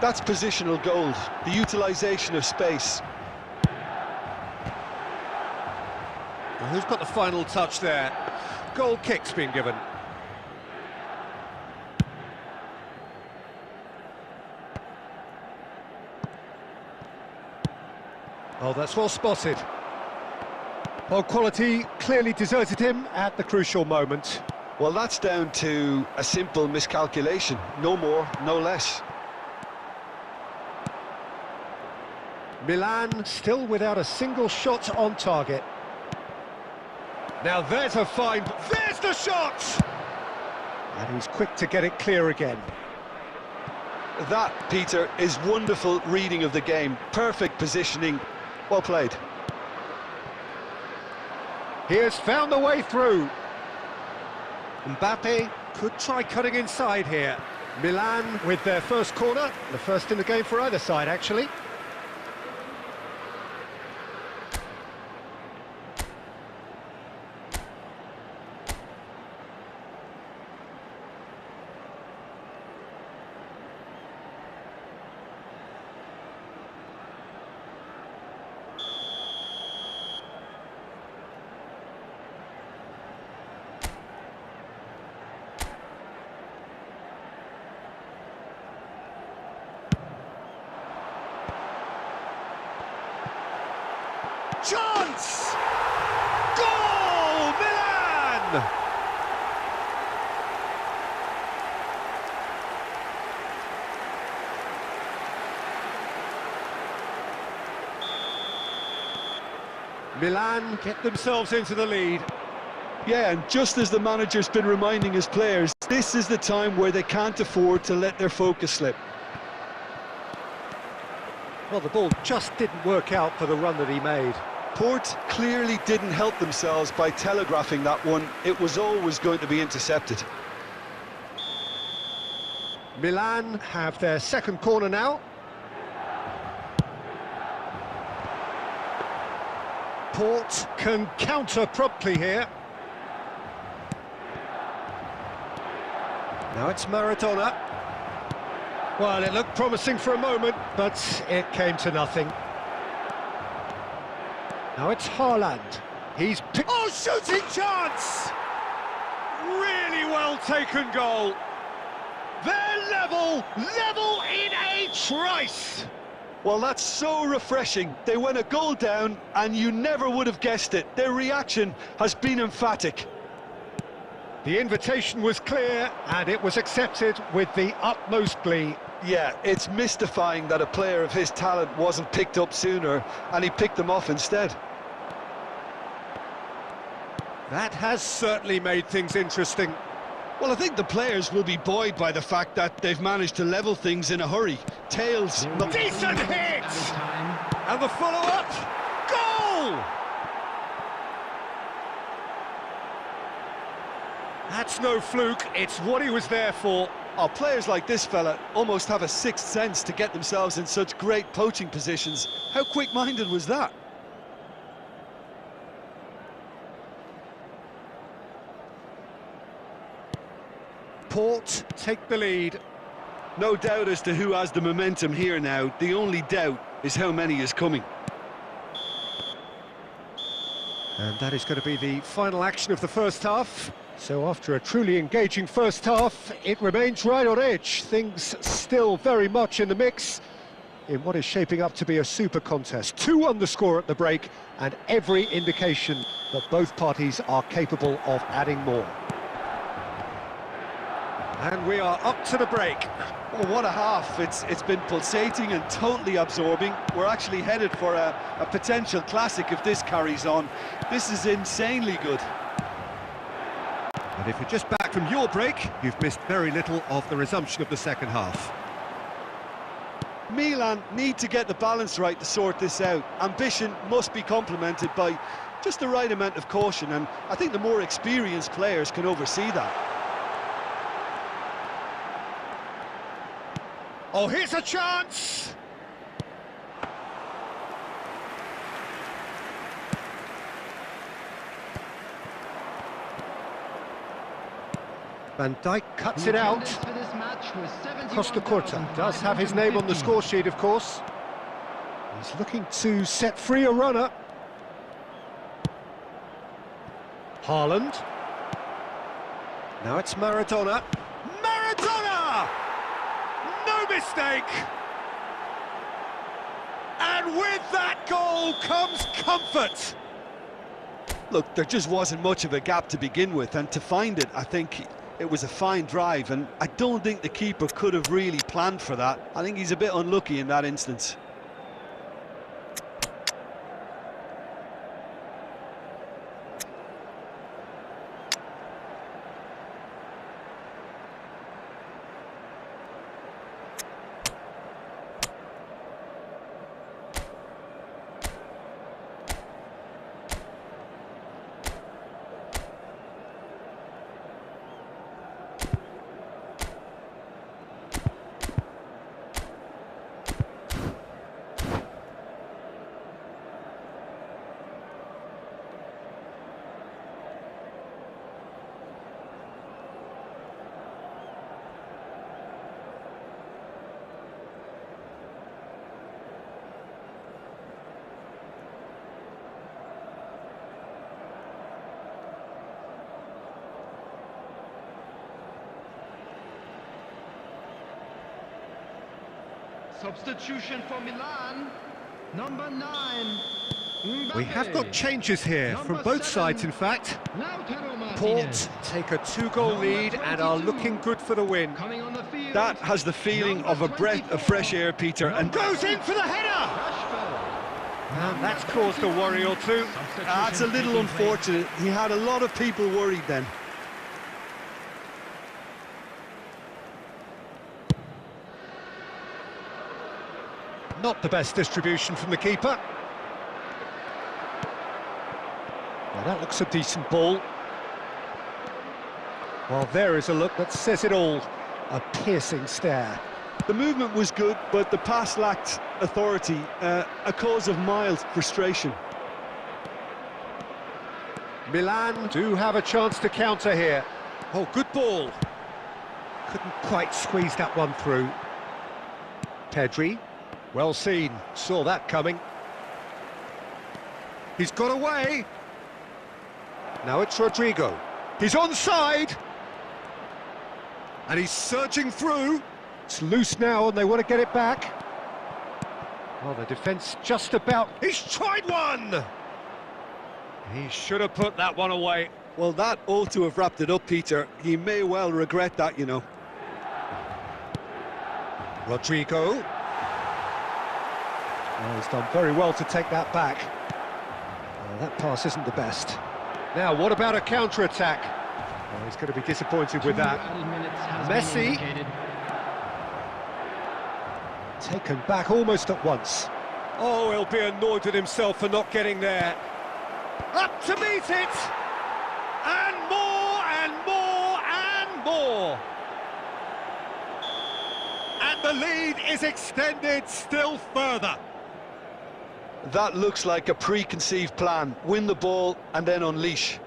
That's positional gold, the utilisation of space. Well, who's got the final touch there? Goal kick's been given. Oh, that's well spotted. Well, quality clearly deserted him at the crucial moment. Well, that's down to a simple miscalculation. No more, no less. Milan still without a single shot on target. Now there's a fine... There's the shot! And he's quick to get it clear again. That, Peter, is wonderful reading of the game. Perfect positioning. Well played. He has found the way through. Mbappe could try cutting inside here. Milan with their first corner, the first in the game for either side, actually. Chance! Goal! Milan! Milan get themselves into the lead. Yeah, and just as the manager's been reminding his players, this is the time where they can't afford to let their focus slip. Well, the ball just didn't work out for the run that he made. Port clearly didn't help themselves by telegraphing that one. It was always going to be intercepted. Milan have their second corner now. Port can counter promptly here. Now it's Maradona. Well, it looked promising for a moment, but it came to nothing. Now it's Haaland. He's picked... Oh, shooting chance! Really well taken goal. They're level in a trice. Well, that's so refreshing. They went a goal down, and you never would have guessed it. Their reaction has been emphatic. The invitation was clear, and it was accepted with the utmost glee. Yeah, it's mystifying that a player of his talent wasn't picked up sooner, and he picked them off instead. That has certainly made things interesting. Well, I think the players will be buoyed by the fact that they've managed to level things in a hurry. Tails... Decent hit! And the follow-up... Goal! That's no fluke, it's what he was there for. Oh, players like this fella almost have a sixth sense to get themselves in such great poaching positions. How quick-minded was that? Port take the lead. No doubt as to who has the momentum here now. The only doubt is how many is coming. And that is going to be the final action of the first half. So after a truly engaging first half, it remains right on edge. Things still very much in the mix in what is shaping up to be a super contest. 2-1 the score at the break, and every indication that both parties are capable of adding more. And we are up to the break. Oh, what a half. It's been pulsating and totally absorbing. We're actually headed for a potential classic if this carries on. This is insanely good. And if you're just back from your break, you've missed very little of the resumption of the second half. Milan need to get the balance right to sort this out. Ambition must be complemented by just the right amount of caution, and I think the more experienced players can oversee that. Oh, here's a chance! Van Dijk cuts it out. Costa Curta does have his name on the score sheet, of course. He's looking to set free a runner. Haaland. Now it's Maradona. Maradona! No mistake! And with that goal comes comfort. Look, there just wasn't much of a gap to begin with, and to find it, I think it was a fine drive, and I don't think the keeper could have really planned for that. I think he's a bit unlucky in that instance. Substitution for Milan, number 9. We have got changes here from both sides, in fact. Port take a 2-goal lead and are looking good for the win. That has the feeling of a breath of fresh air, Peter, and goes in for the header! And that's caused a worry or two. That's a little unfortunate. He had a lot of people worried then. Not the best distribution from the keeper. Now that looks a decent ball. Well, there is a look that says it all. A piercing stare. The movement was good, but the pass lacked authority, a cause of mild frustration. Milan do have a chance to counter here. Oh, good ball. Couldn't quite squeeze that one through. Pedri. Well seen, saw that coming. He's got away. Now it's Rodrigo. He's onside. And he's surging through. It's loose now and they want to get it back. Well, the defence just about... He's tried one! He should have put that one away. Well, that ought to have wrapped it up, Peter. He may well regret that, you know. Rodrigo. Well, he's done very well to take that back. That pass isn't the best. Now, what about a counter-attack? Well, he's going to be disappointed with that. Messi. Taken back almost at once. Oh, he'll be annoyed with himself for not getting there. Up to meet it! And more, and more, and more! And the lead is extended still further. That looks like a preconceived plan. Win the ball and then unleash.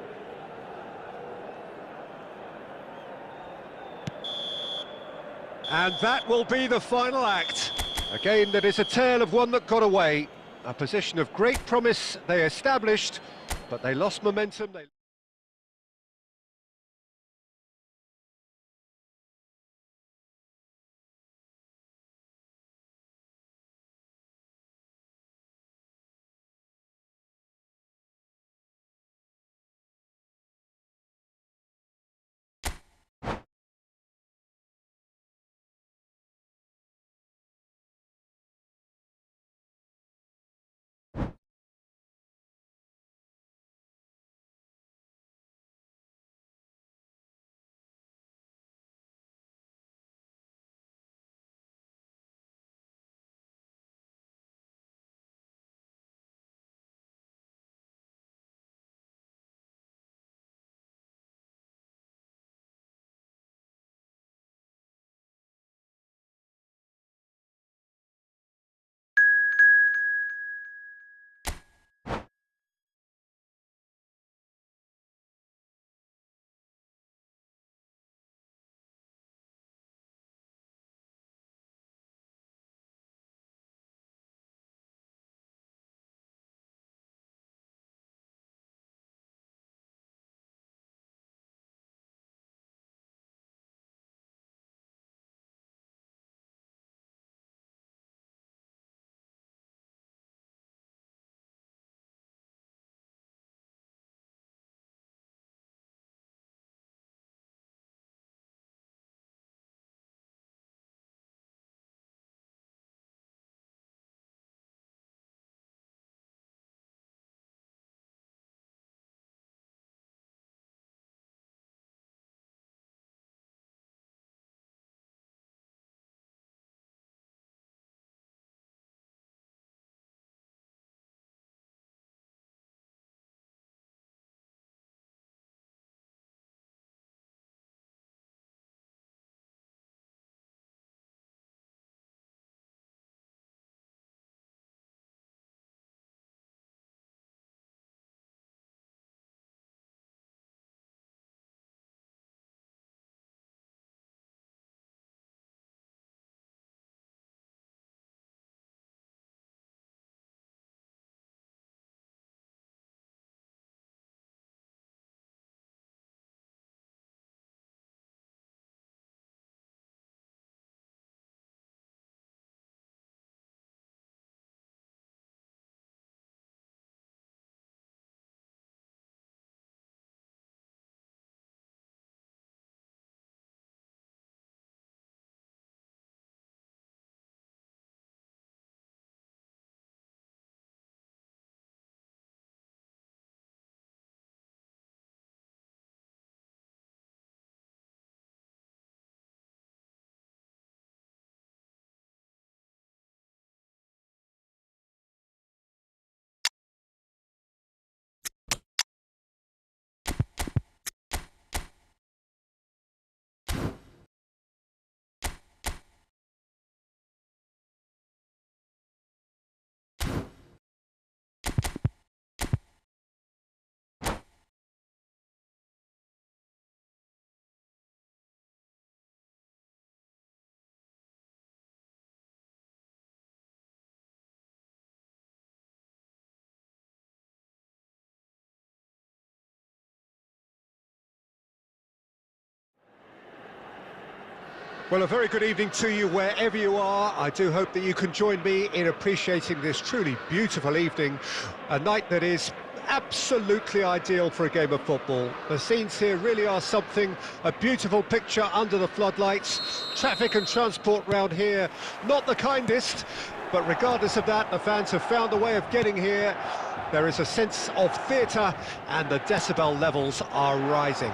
And that will be the final act. A game that is a tale of one that got away. A position of great promise they established, but they lost momentum. Well, a very good evening to you wherever you are. I do hope that you can join me in appreciating this truly beautiful evening, a night that is absolutely ideal for a game of football. The scenes here really are something, a beautiful picture under the floodlights. Traffic and transport round here, not the kindest, but regardless of that, the fans have found a way of getting here. There is a sense of theatre and the decibel levels are rising.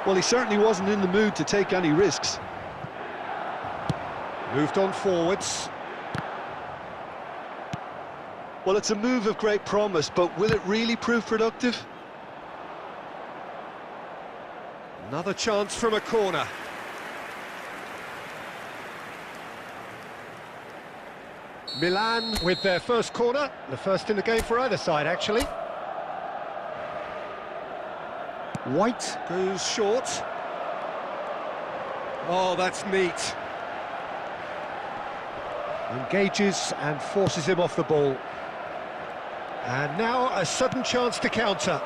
Well, he certainly wasn't in the mood to take any risks. Moved on forwards. Well, it's a move of great promise, but will it really prove productive? Another chance from a corner. Milan with their first corner, the first in the game for either side, actually. White goes short. Oh, that's neat. Engages and forces him off the ball. And now a sudden chance to counter.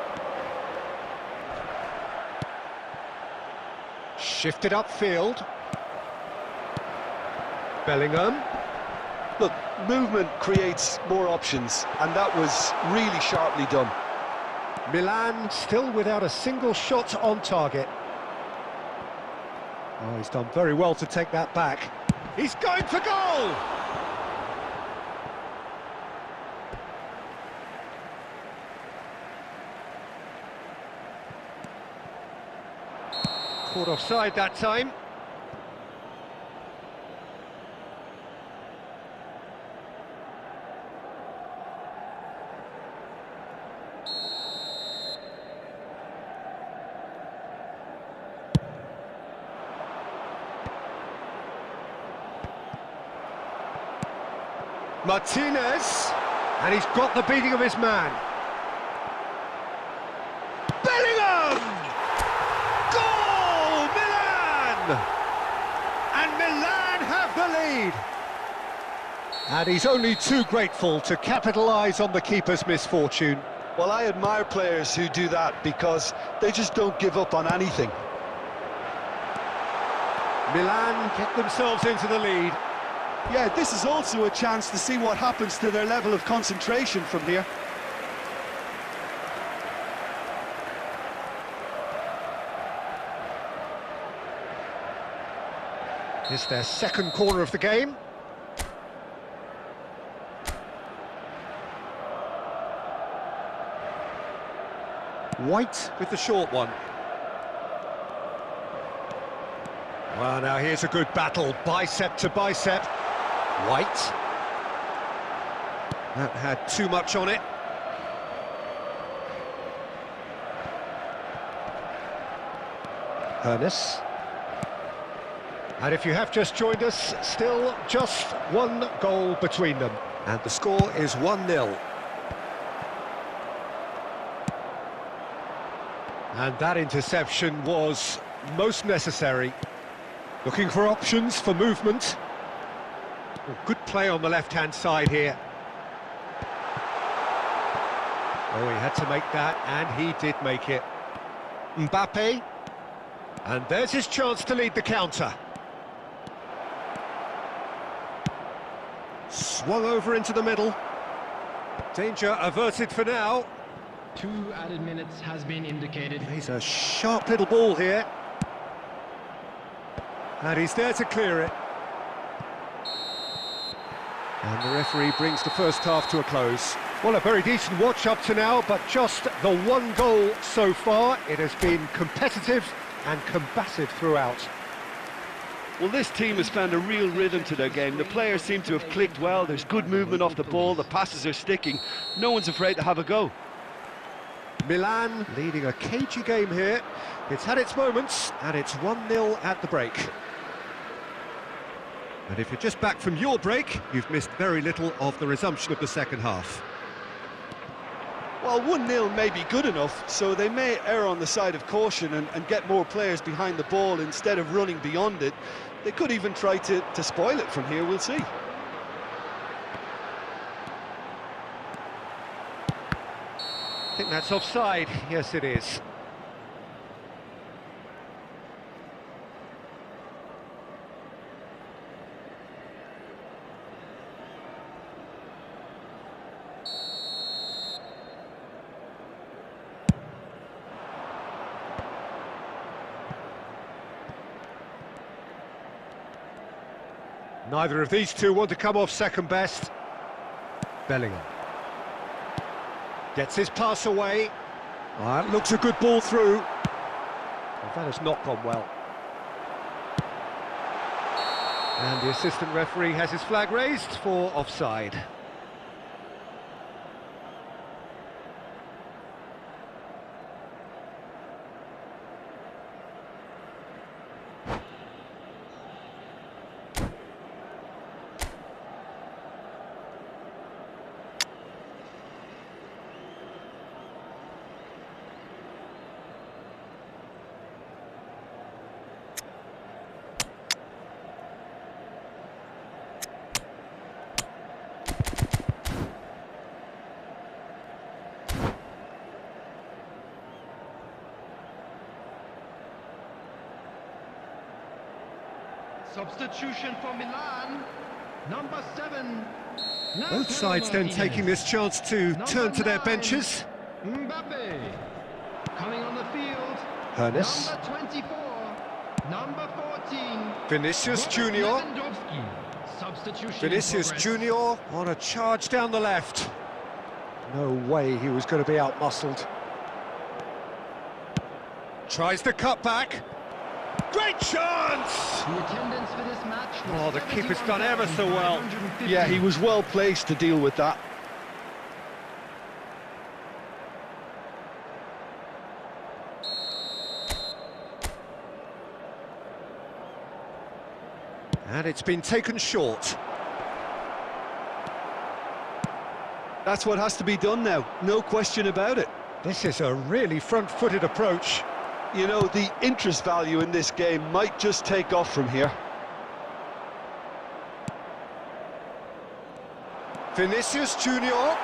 Shifted upfield. Bellingham. Look, movement creates more options, and that was really sharply done. Milan still without a single shot on target. Oh, he's done very well to take that back. He's going for goal! Caught offside that time. Martinez, and he's got the beating of his man. Bellingham! Goal! Milan! And Milan have the lead. And he's only too grateful to capitalise on the keeper's misfortune. Well, I admire players who do that because they just don't give up on anything. Milan get themselves into the lead. Yeah, this is also a chance to see what happens to their level of concentration from here. It's their second corner of the game. White with the short one. Well, now here's a good battle, bicep to bicep. White. That had too much on it. Ernest. And if you have just joined us, still just one goal between them. And the score is 1-0. And that interception was most necessary. Looking for options for movement. Oh, good play on the left-hand side here. Oh, he had to make that, and he did make it. Mbappe. And there's his chance to lead the counter. Swung over into the middle. Danger averted for now. 2 added minutes has been indicated. He's a sharp little ball here. And he's there to clear it. And the referee brings the first half to a close. Well, a very decent watch up to now, but just the one goal so far. It has been competitive and combative throughout. Well, this team has found a real rhythm to their game. The players seem to have clicked well. There's good movement off the ball. The passes are sticking. No one's afraid to have a go. Milan leading a cagey game here. It's had its moments, and it's 1-0 at the break. And if you're just back from your break, you've missed very little of the resumption of the second half. Well, 1-0 may be good enough, so they may err on the side of caution and get more players behind the ball instead of running beyond it. They could even try to spoil it from here, we'll see. I think that's offside. Yes, it is. Neither of these two want to come off second best. Bellingham. Gets his pass away. That looks a good ball through. Well, that has not gone well. And the assistant referee has his flag raised for offside. Substitution for Milan, number 7. Both sides then taking this chance to turn to their benches. Mbappe. Coming on the field, Ernest. number 24, number 14. Vinicius Robert Junior. Lewandowski. Substitution in Vinicius progress. Junior on a charge down the left. No way he was going to be out-muscled. Tries the cut back. Great chance! The attendance for this match was Oh, the keeper's done ever so well. 71,550. Yeah, he was well placed to deal with that. And it's been taken short. That's what has to be done now, no question about it. This is a really front-footed approach. You know, the interest value in this game might just take off from here. Vinicius Junior.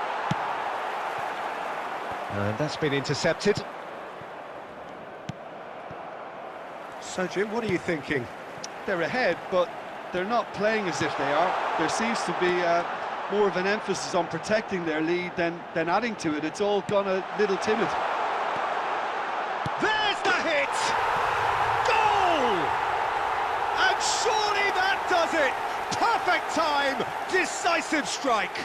And that's been intercepted. So, Jim, what are you thinking? They're ahead, but they're not playing as if they are. There seems to be more of an emphasis on protecting their lead than adding to it. It's all gone a little timid. There's the hit! Goal! And surely that does it! Perfect time! Decisive strike!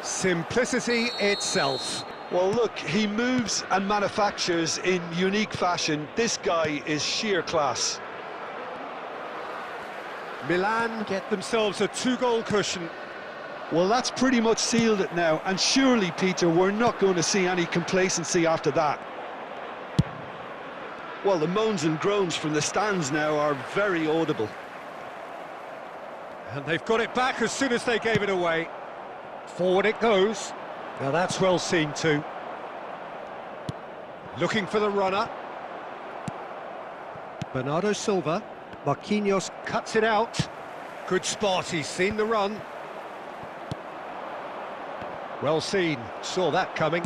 Simplicity itself. Well, look, he moves and manufactures in unique fashion. This guy is sheer class. Milan get themselves a 2-goal cushion. Well, that's pretty much sealed it now, and surely, Peter, we're not going to see any complacency after that. Well, the moans and groans from the stands now are very audible. And they've got it back as soon as they gave it away. Forward it goes. Now that's well seen too. Looking for the runner. Bernardo Silva. Marquinhos cuts it out. Good spot, he's seen the run. Well seen, saw that coming.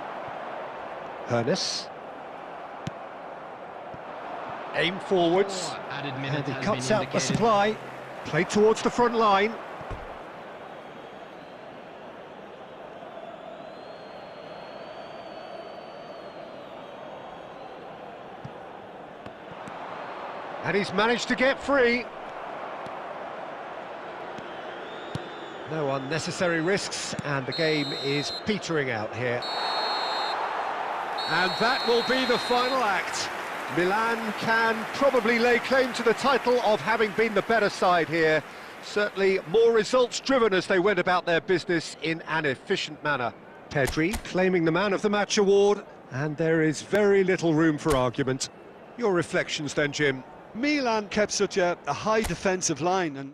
Ernest. Aim forwards. Added And minutes he has cuts been out the indicated. supply. Played towards the front line. And he's managed to get free. No unnecessary risks, and the game is petering out here. And that will be the final act. Milan can probably lay claim to the title of having been the better side here. Certainly more results-driven as they went about their business in an efficient manner. Pedri claiming the Man of the Match award, and there is very little room for argument. Your reflections then, Jim? Milan kept such a high defensive line and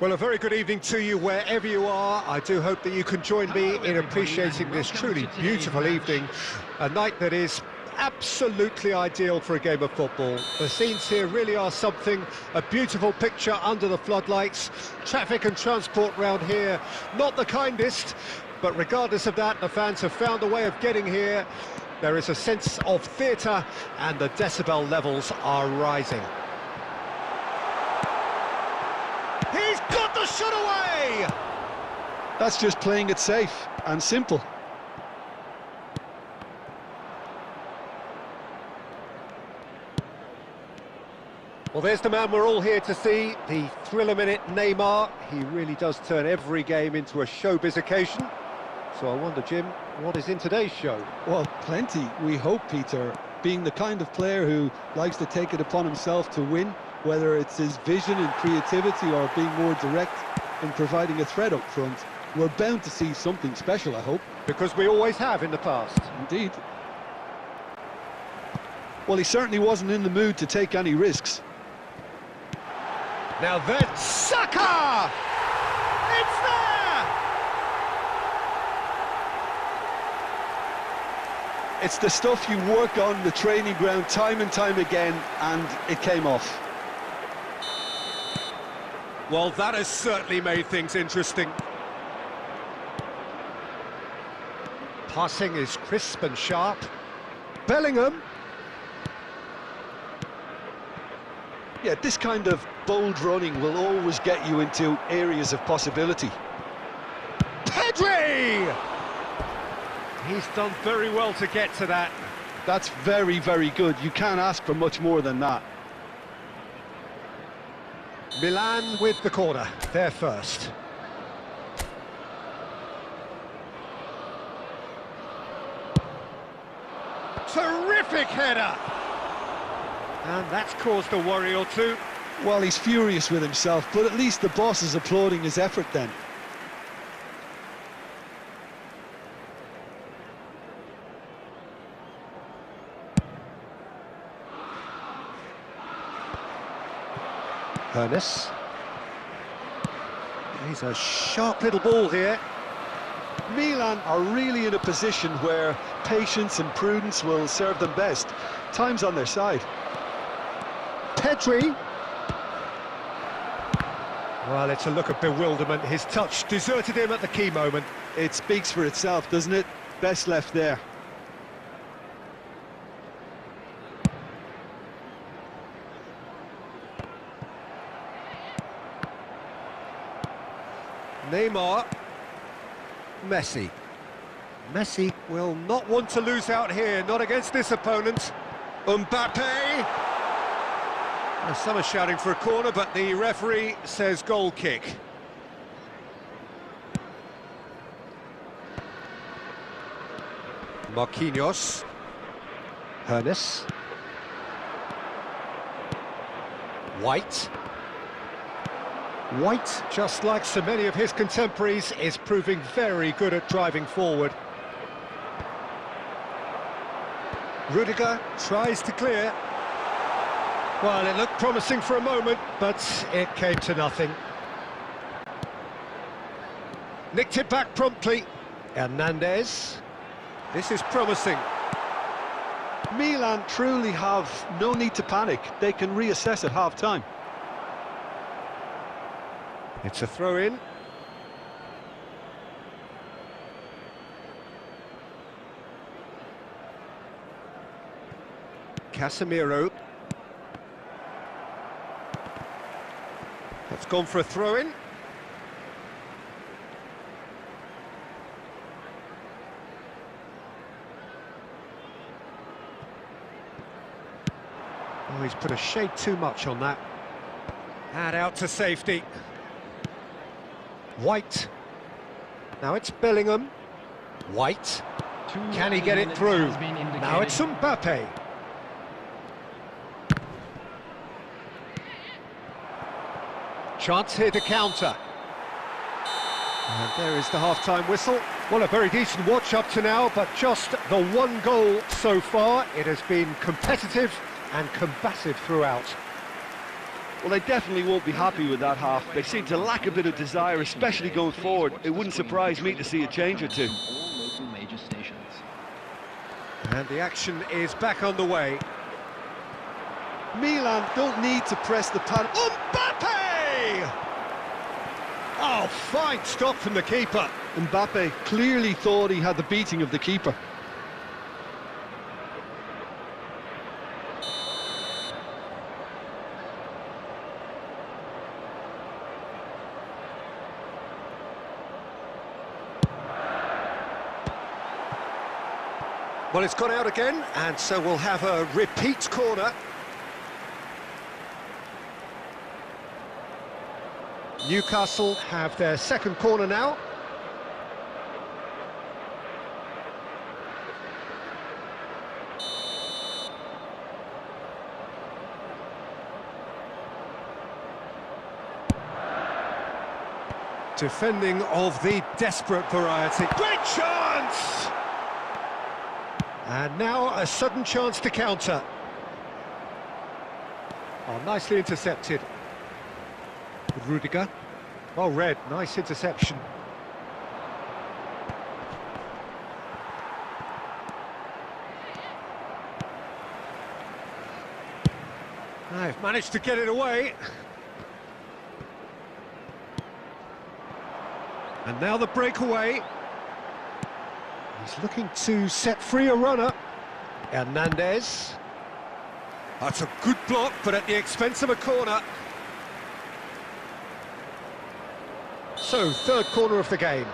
Well, a very good evening to you wherever you are. I do hope that you can join me in appreciating this truly beautiful evening, a night that is absolutely ideal for a game of football. The scenes here really are something, a beautiful picture under the floodlights. Traffic and transport round here, not the kindest, but regardless of that, the fans have found a way of getting here. There is a sense of theatre and the decibel levels are rising. He's got the shot away! That's just playing it safe and simple. Well, there's the man we're all here to see, the thriller-minute Neymar. He really does turn every game into a showbiz occasion. So I wonder, Jim, what is in today's show? Well, plenty, we hope, Peter. Being the kind of player who likes to take it upon himself to win, whether it's his vision and creativity or being more direct in providing a threat up front, we're bound to see something special, I hope. Because we always have in the past. Indeed. Well, he certainly wasn't in the mood to take any risks. Now then, Saka! It's there! It's the stuff you work on the training ground time and time again, and it came off. Well, that has certainly made things interesting. Passing is crisp and sharp. Bellingham. Yeah, this kind of bold running will always get you into areas of possibility. Pedri! He's done very well to get to that. That's very, very good. You can't ask for much more than that. Milan with the corner, they're first. Terrific header! And that's caused a worry or two. Well, he's furious with himself, but at least the boss is applauding his effort then. Ernest. He's a sharp little ball here. Milan are really in a position where patience and prudence will serve them best. Time's on their side. Pedri. Well, it's a look of bewilderment. His touch deserted him at the key moment. It speaks for itself, doesn't it? Best left there. Neymar. Messi. Messi will not want to lose out here, not against this opponent. Mbappe. Some are shouting for a corner, but the referee says goal kick. Marquinhos. Ernest. White. White, just like so many of his contemporaries, is proving very good at driving forward. Rudiger tries to clear. Well, it looked promising for a moment, but it came to nothing. Nicked it back promptly. Hernandez. This is promising. Milan truly have no need to panic. They can reassess at half-time. It's a throw-in. Casemiro. That's gone for a throw-in. Oh, he's put a shade too much on that. And out to safety. White. Now it's Bellingham. White. Can he get it through? Now it's Mbappe. Chance here to counter. And there is the half-time whistle. Well, a very decent watch up to now, but just the one goal so far. It has been competitive and combative throughout. Well, they definitely won't be happy with that half. They seem to lack a bit of desire, especially going forward. It wouldn't surprise me to see a change or two. All local major stations. And the action is back on the way. Milan don't need to press the pad. Mbappe! Oh, fine stop from the keeper. Mbappe clearly thought he had the beating of the keeper. Well, it's gone out again, and so we'll have a repeat corner. Newcastle have their second corner now. Defending of the desperate variety. Great chance! And now a sudden chance to counter. Oh, nicely intercepted. Rudiger. Well read, nice interception. They've managed to get it away. And now the breakaway. He's looking to set free a runner. Hernandez. That's a good block, but at the expense of a corner. So, third corner of the game.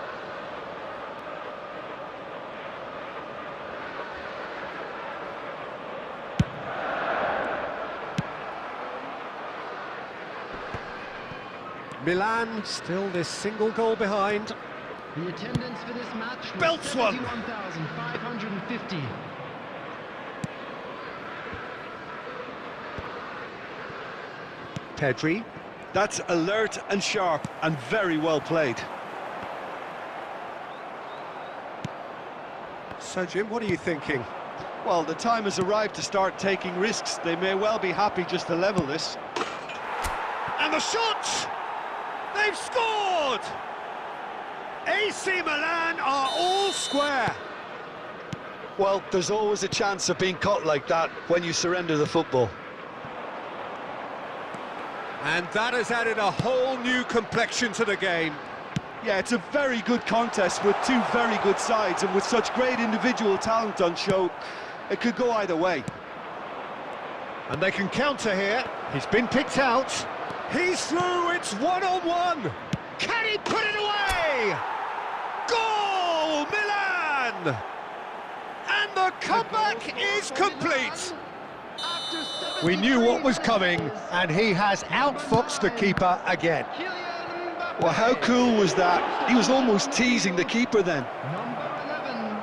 Milan still this single goal behind. The attendance for this match was Belts one. 71,550. Pedri. That's alert and sharp and very well played. So, Jim, what are you thinking? Well, the time has arrived to start taking risks. They may well be happy just to level this. And the shot! They've scored! AC Milan are all square. Well, there's always a chance of being caught like that when you surrender the football. And that has added a whole new complexion to the game. Yeah, it's a very good contest with two very good sides, and with such great individual talent on show, it could go either way. And they can counter here. He's been picked out. He's through, it's one-on-one. Can he put it away? Goal, Milan! And the comeback is complete. We knew what was coming, and he has outfoxed the keeper again. Well, how cool was that? He was almost teasing the keeper then. Number 11,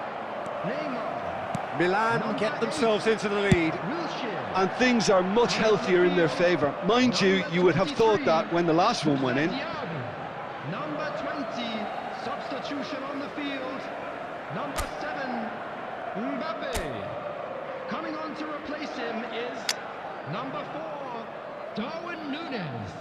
Neymar. Milan get themselves into the lead. And things are much healthier in their favour. Mind you, you would have thought that when the last one went in. Number 20, substitution on the field. Number 7, Mbappe. Coming on to replace him is number 4, Darwin Núñez.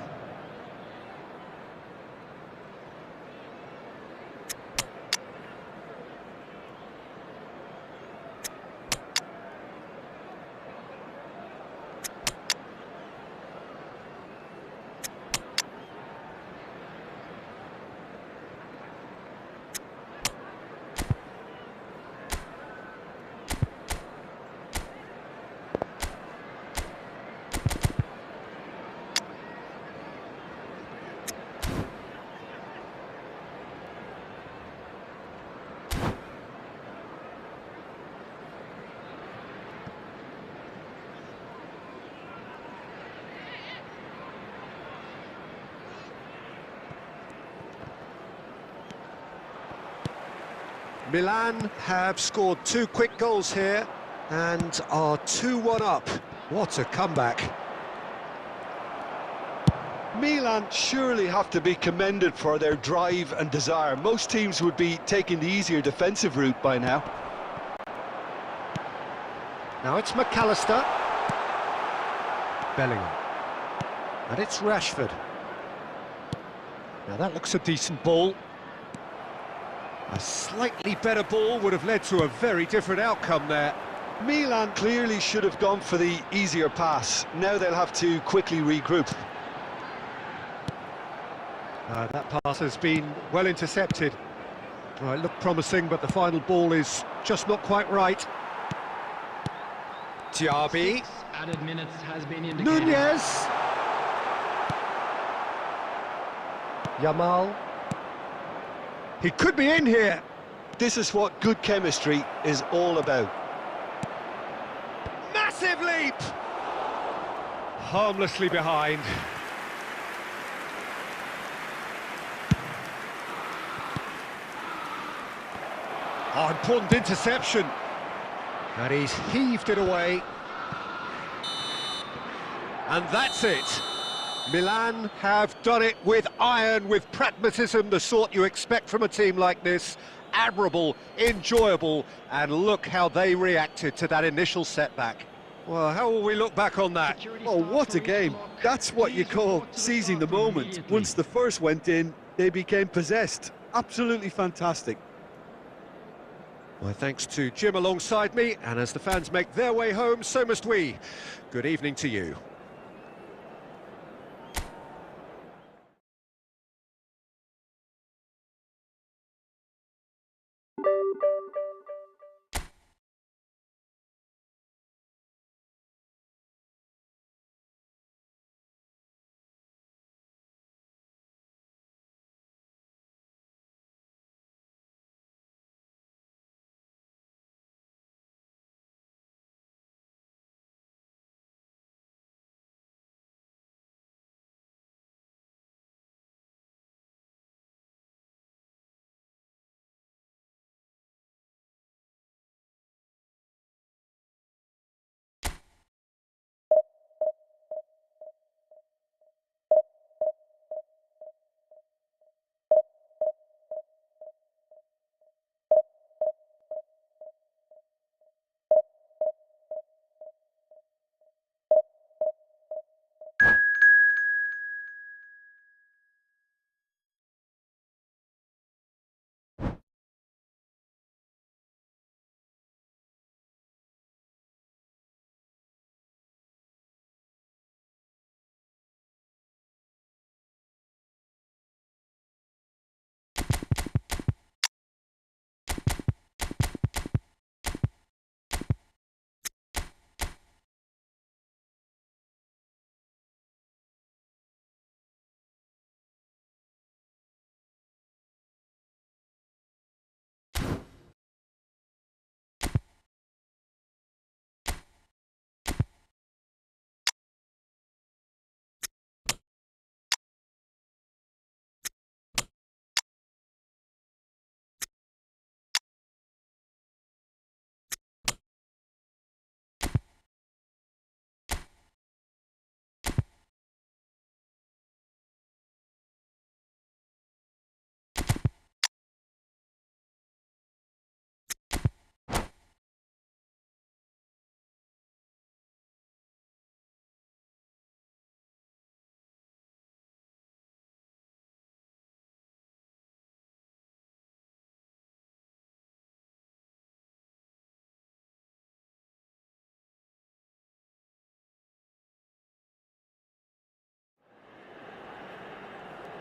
Milan have scored 2 quick goals here and are 2-1 up. What a comeback. Milan surely have to be commended for their drive and desire. Most teams would be taking the easier defensive route by now. Now it's McAllister. Bellingham. And it's Rashford. Now that looks a decent ball. A slightly better ball would have led to a very different outcome there. Milan clearly should have gone for the easier pass. Now they'll have to quickly regroup. That pass has been well intercepted. Well, it looked promising, but the final ball is just not quite right. Diaby. Added minutes has been indicated. Núñez. Yamal. He could be in here. This is what good chemistry is all about. Massive leap! Harmlessly behind. Oh, important interception. And he's heaved it away. And that's it. Milan have done it with iron, with pragmatism, the sort you expect from a team like this. Admirable, enjoyable, and look how they reacted to that initial setback. Well, how will we look back on that? Oh, what a game. That's what you call seizing the moment. Once the first went in, they became possessed. Absolutely fantastic. Well, thanks to Jim alongside me, and as the fans make their way home, so must we. Good evening to you.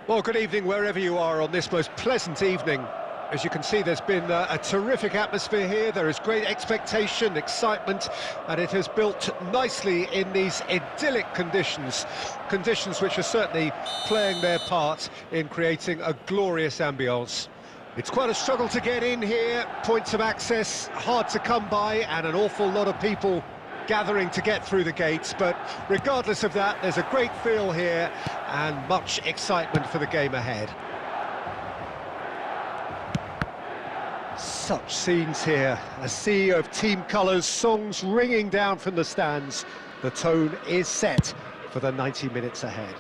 Well, good evening wherever you are on this most pleasant evening. As you can see, there's been a terrific atmosphere here. There is great expectation, excitement, and it has built nicely in these idyllic conditions. Conditions which are certainly playing their part in creating a glorious ambience. It's quite a struggle to get in here, points of access hard to come by, and an awful lot of people gathering to get through the gates, but regardless of that, there's a great feel here and much excitement for the game ahead. Such scenes here, a sea of team colours, songs ringing down from the stands. The tone is set for the 90 minutes ahead.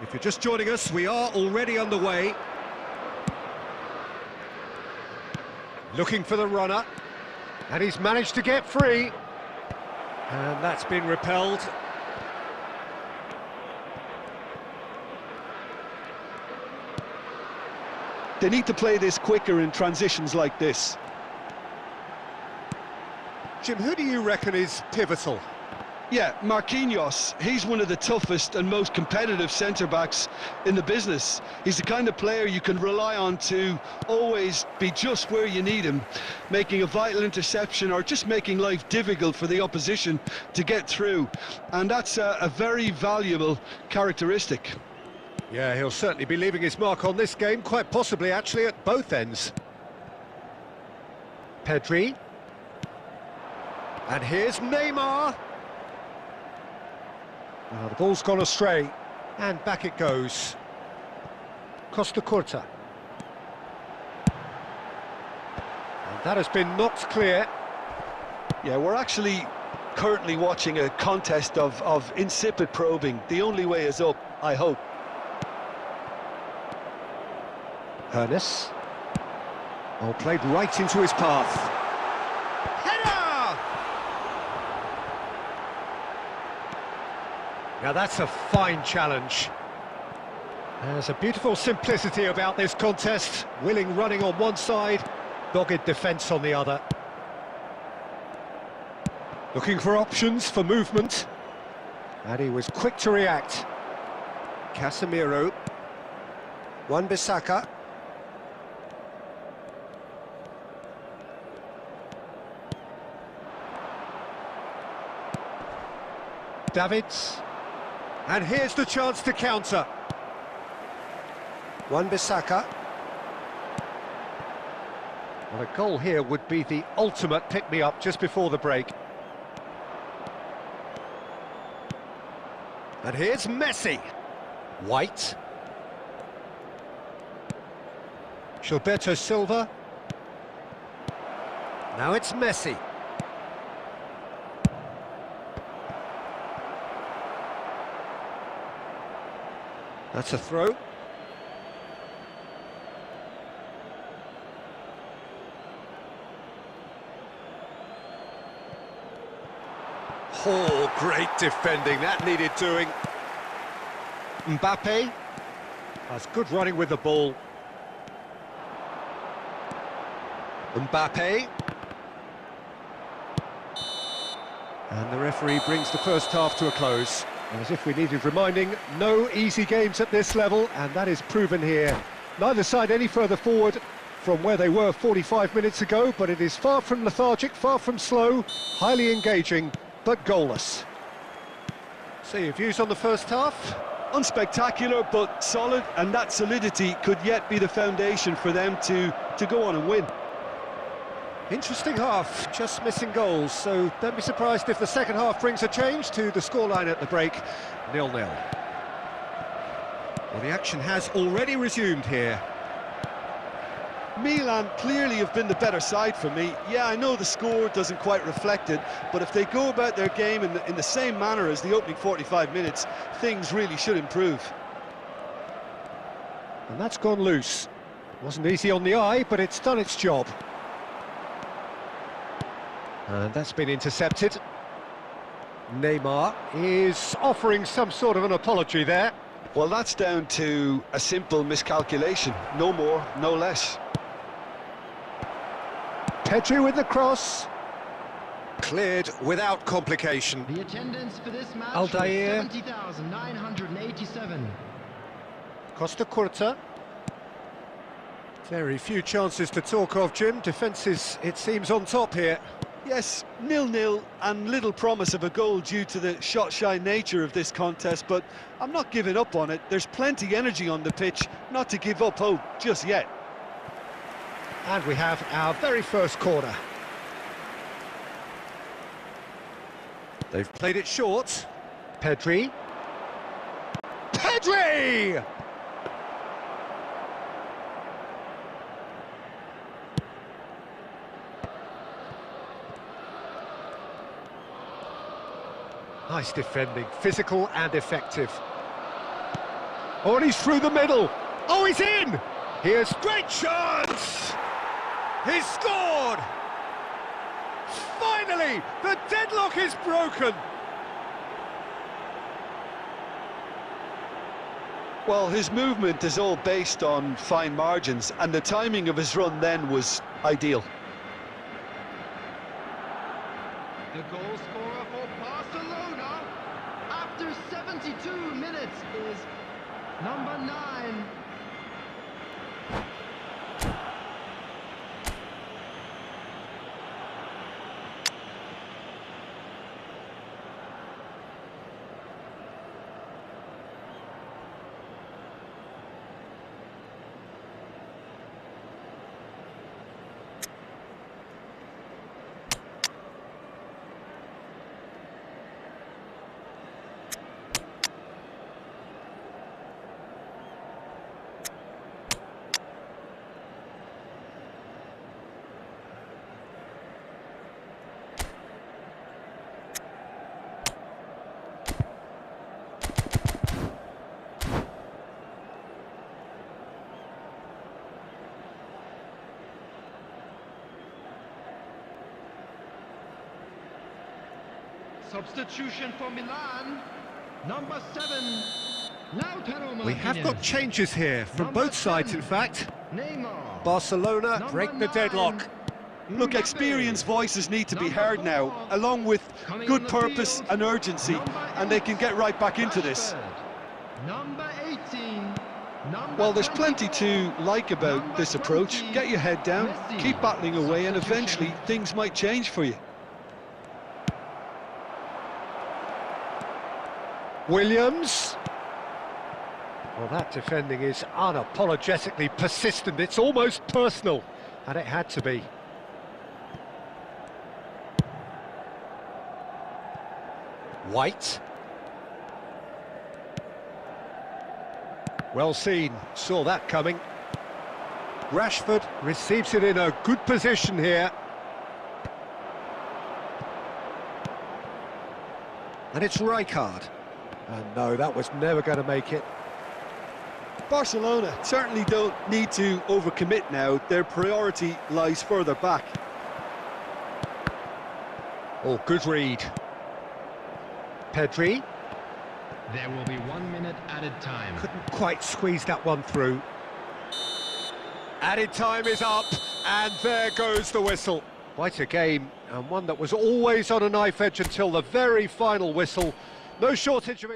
If you're just joining us, we are already underway. Looking for the runner. And he's managed to get free. And that's been repelled. They need to play this quicker in transitions like this. Jim, who do you reckon is pivotal? Yeah, Marquinhos, he's one of the toughest and most competitive centre-backs in the business. He's the kind of player you can rely on to always be just where you need him, making a vital interception or just making life difficult for the opposition to get through. And that's a very valuable characteristic. Yeah, he'll certainly be leaving his mark on this game, quite possibly actually at both ends. Pedri. And here's Neymar. The ball's gone astray, and back it goes. Costa Curta. And that has been knocked clear. Yeah, we're actually currently watching a contest of insipid probing. The only way is up, I hope. Ernest. Oh, played right into his path. Header! Now that's a fine challenge. There's a beautiful simplicity about this contest. Willing running on one side, dogged defence on the other. Looking for options for movement. And he was quick to react. Casemiro. Wan-Bissaka. Davids. And here's the chance to counter. Wan-Bissaka. Well, a goal here would be the ultimate pick-me-up just before the break. And here's Messi. White. Gilberto Silva. Now it's Messi. That's a throw. Oh, great defending, that needed doing. Mbappe has good running with the ball. Mbappe. And the referee brings the first half to a close. And as if we needed reminding, no easy games at this level, and that is proven here. Neither side any further forward from where they were 45 minutes ago, but it is far from lethargic, far from slow, highly engaging, but goalless. So your views on the first half? Unspectacular, but solid, and that solidity could yet be the foundation for them to go on and win. Interesting half, just missing goals, so don't be surprised if the second half brings a change to the scoreline at the break, 0-0. Well, the action has already resumed here. Milan clearly have been the better side for me. Yeah, I know the score doesn't quite reflect it, but if they go about their game in the same manner as the opening 45 minutes, things really should improve. And that's gone loose. Wasn't easy on the eye, but it's done its job. And that's been intercepted. Neymar is offering some sort of an apology there. Well, that's down to a simple miscalculation. No more, no less. Pedri with the cross. Cleared without complication. The attendance for this match Aldair. was 70,987. Costa Curta. Very few chances to talk of, Jim. Defence is, it seems, on top here. Yes, 0-0 and little promise of a goal due to the shot-shy nature of this contest, but I'm not giving up on it. There's plenty energy on the pitch, not to give up hope just yet. And we have our very first corner. They've played it short. Pedri. Pedri! Nice defending, physical and effective. Oh, and he's through the middle. Oh, he's in! Here's great chance! He's scored! Finally, the deadlock is broken. Well, his movement is all based on fine margins, and the timing of his run then was ideal. The goal scorer for Barcelona after 72 minutes is number 9. Substitution for Milan. Number 7, Lautaro We have got Martinez. changes here from Number both sides, 10, in fact. Neymar. Barcelona Number break the 9, deadlock. Look, Mbappe. experienced voices need to be Number heard now, 4, along with coming good on the purpose field, and urgency, number and they 8, can get right back into this. Rashford. Number 18, number Well, there's plenty 24, to like about number this approach. 20, Get your head down, Messi. keep battling away, and Substitution. eventually things might change for you. Williams. Well, that defending is unapologetically persistent. It's almost personal, and it had to be. White. Well seen, saw that coming. Rashford receives it in a good position here. And it's Rijkaard. And no, that was never going to make it. Barcelona certainly don't need to overcommit now. Their priority lies further back. Oh, good read. Pedri There will be 1 minute added time. couldn't quite squeeze that one through. Added time is up, and there goes the whistle. Quite a game, and one that was always on a knife edge until the very final whistle. No shortage of...